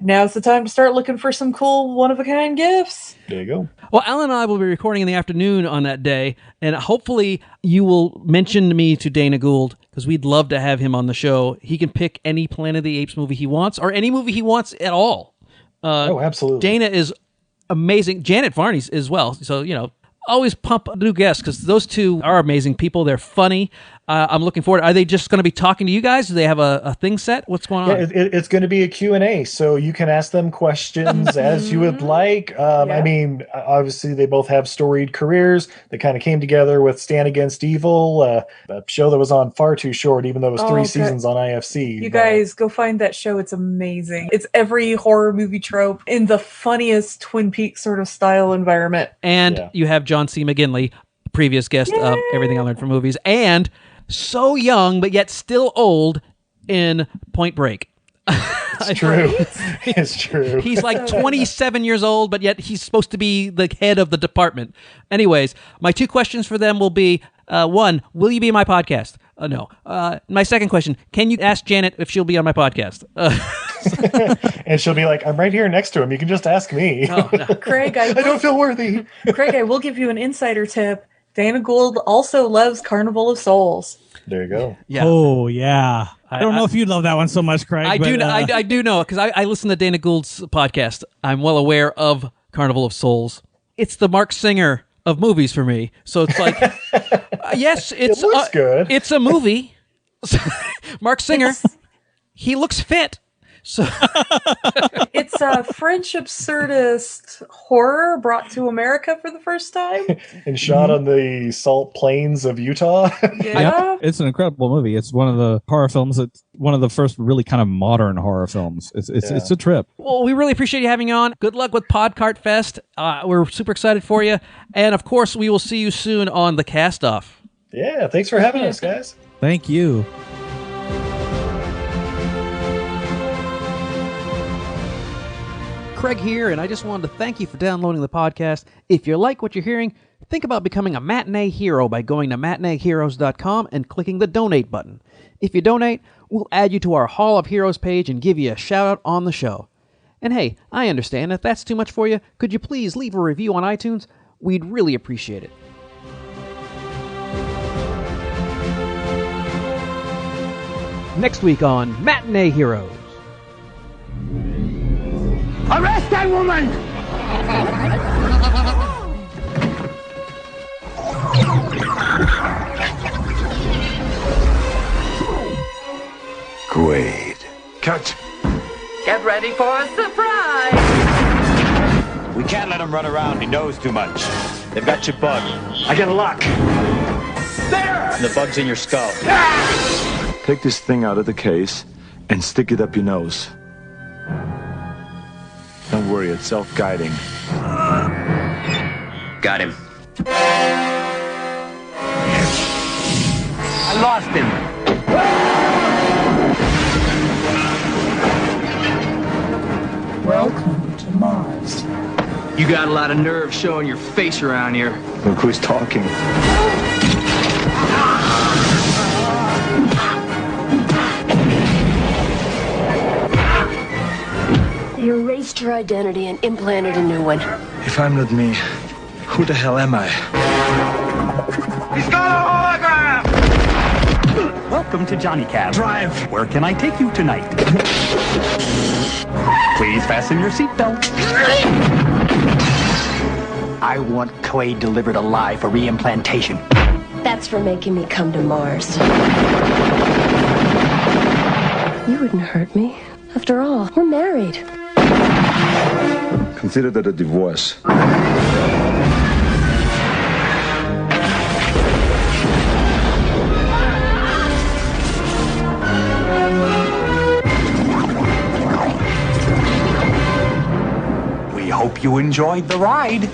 now's the time to start looking for some cool one-of-a-kind gifts. There you go. Well, Alan and I will be recording in the afternoon on that day, and hopefully you will mention me to Dana Gould, because we'd love to have him on the show. He can pick any Planet of the Apes movie he wants, or any movie he wants at all. Absolutely. Dana is amazing. Janet Varney's as well. So, always pump new guests, because those two are amazing people. They're funny. I'm looking forward. Are they just going to be talking to you guys? Do they have a thing set? What's going on? Yeah, it's going to be a Q&A, so you can ask them questions as you would like. I mean, obviously, they both have storied careers. They kind of came together with Stand Against Evil, a show that was on far too short, even though it was 3 seasons on IFC. You guys, go find that show. It's amazing. It's every horror movie trope in the funniest Twin Peaks sort of style environment. And you have John C. McGinley, previous guest of Everything I Learned from Movies, and so young but yet still old in Point Break. It's true. It's true. He's like 27 years old, but yet he's supposed to be the head of the department. Anyways, my 2 questions for them will be, 1, will you be on my podcast? No. My second question, can you ask Janet if she'll be on my podcast? And she'll be like, I'm right here next to him. You can just ask me. Oh, no. Craig, I don't feel worthy. Craig, I will give you an insider tip. Dana Gould also loves Carnival of Souls. There you go. Yeah. Oh, yeah. I don't know if you love that one so much, Craig. I do know, because I listen to Dana Gould's podcast. I'm well aware of Carnival of Souls. It's the Mark Singer of movies for me. So it's like, yes, it looks good. It's a movie. Mark Singer, he looks fit. So it's a French absurdist horror brought to America for the first time and shot on the salt plains of Utah. Yeah, it's an incredible movie. It's one of the horror films. It's one of the first really kind of modern horror films. It's a trip. Well, we really appreciate you having you on. Good luck with Podcart Fest. We're super excited for you, and of course, we will see you soon on the Cast Off. Yeah, thanks for having us, guys. Thank you. Craig here, and I just wanted to thank you for downloading the podcast. If you like what you're hearing, think about becoming a matinee hero by going to matineeheroes.com and clicking the donate button. If you donate, we'll add you to our Hall of Heroes page and give you a shout out on the show. And hey, I understand if that's too much for you, could you please leave a review on iTunes? We'd really appreciate it. Next week on Matinee Heroes. Arrest that woman! Great. Cut. Get ready for a surprise! We can't let him run around. He knows too much. They've got your bug. I get a lock. There! And the bug's in your skull. Take this thing out of the case and stick it up your nose. Don't worry, it's self-guiding. Got him. I lost him. Welcome to Mars. You got a lot of nerve showing your face around here. Look who's talking. They erased your identity and implanted a new one. If I'm not me, who the hell am I? He's got a hologram! Welcome to Johnny Cab. Drive! Where can I take you tonight? Please fasten your seatbelt. I want Clay delivered alive for reimplantation. That's for making me come to Mars. You wouldn't hurt me. After all, we're married. Consider that a divorce. We hope you enjoyed the ride.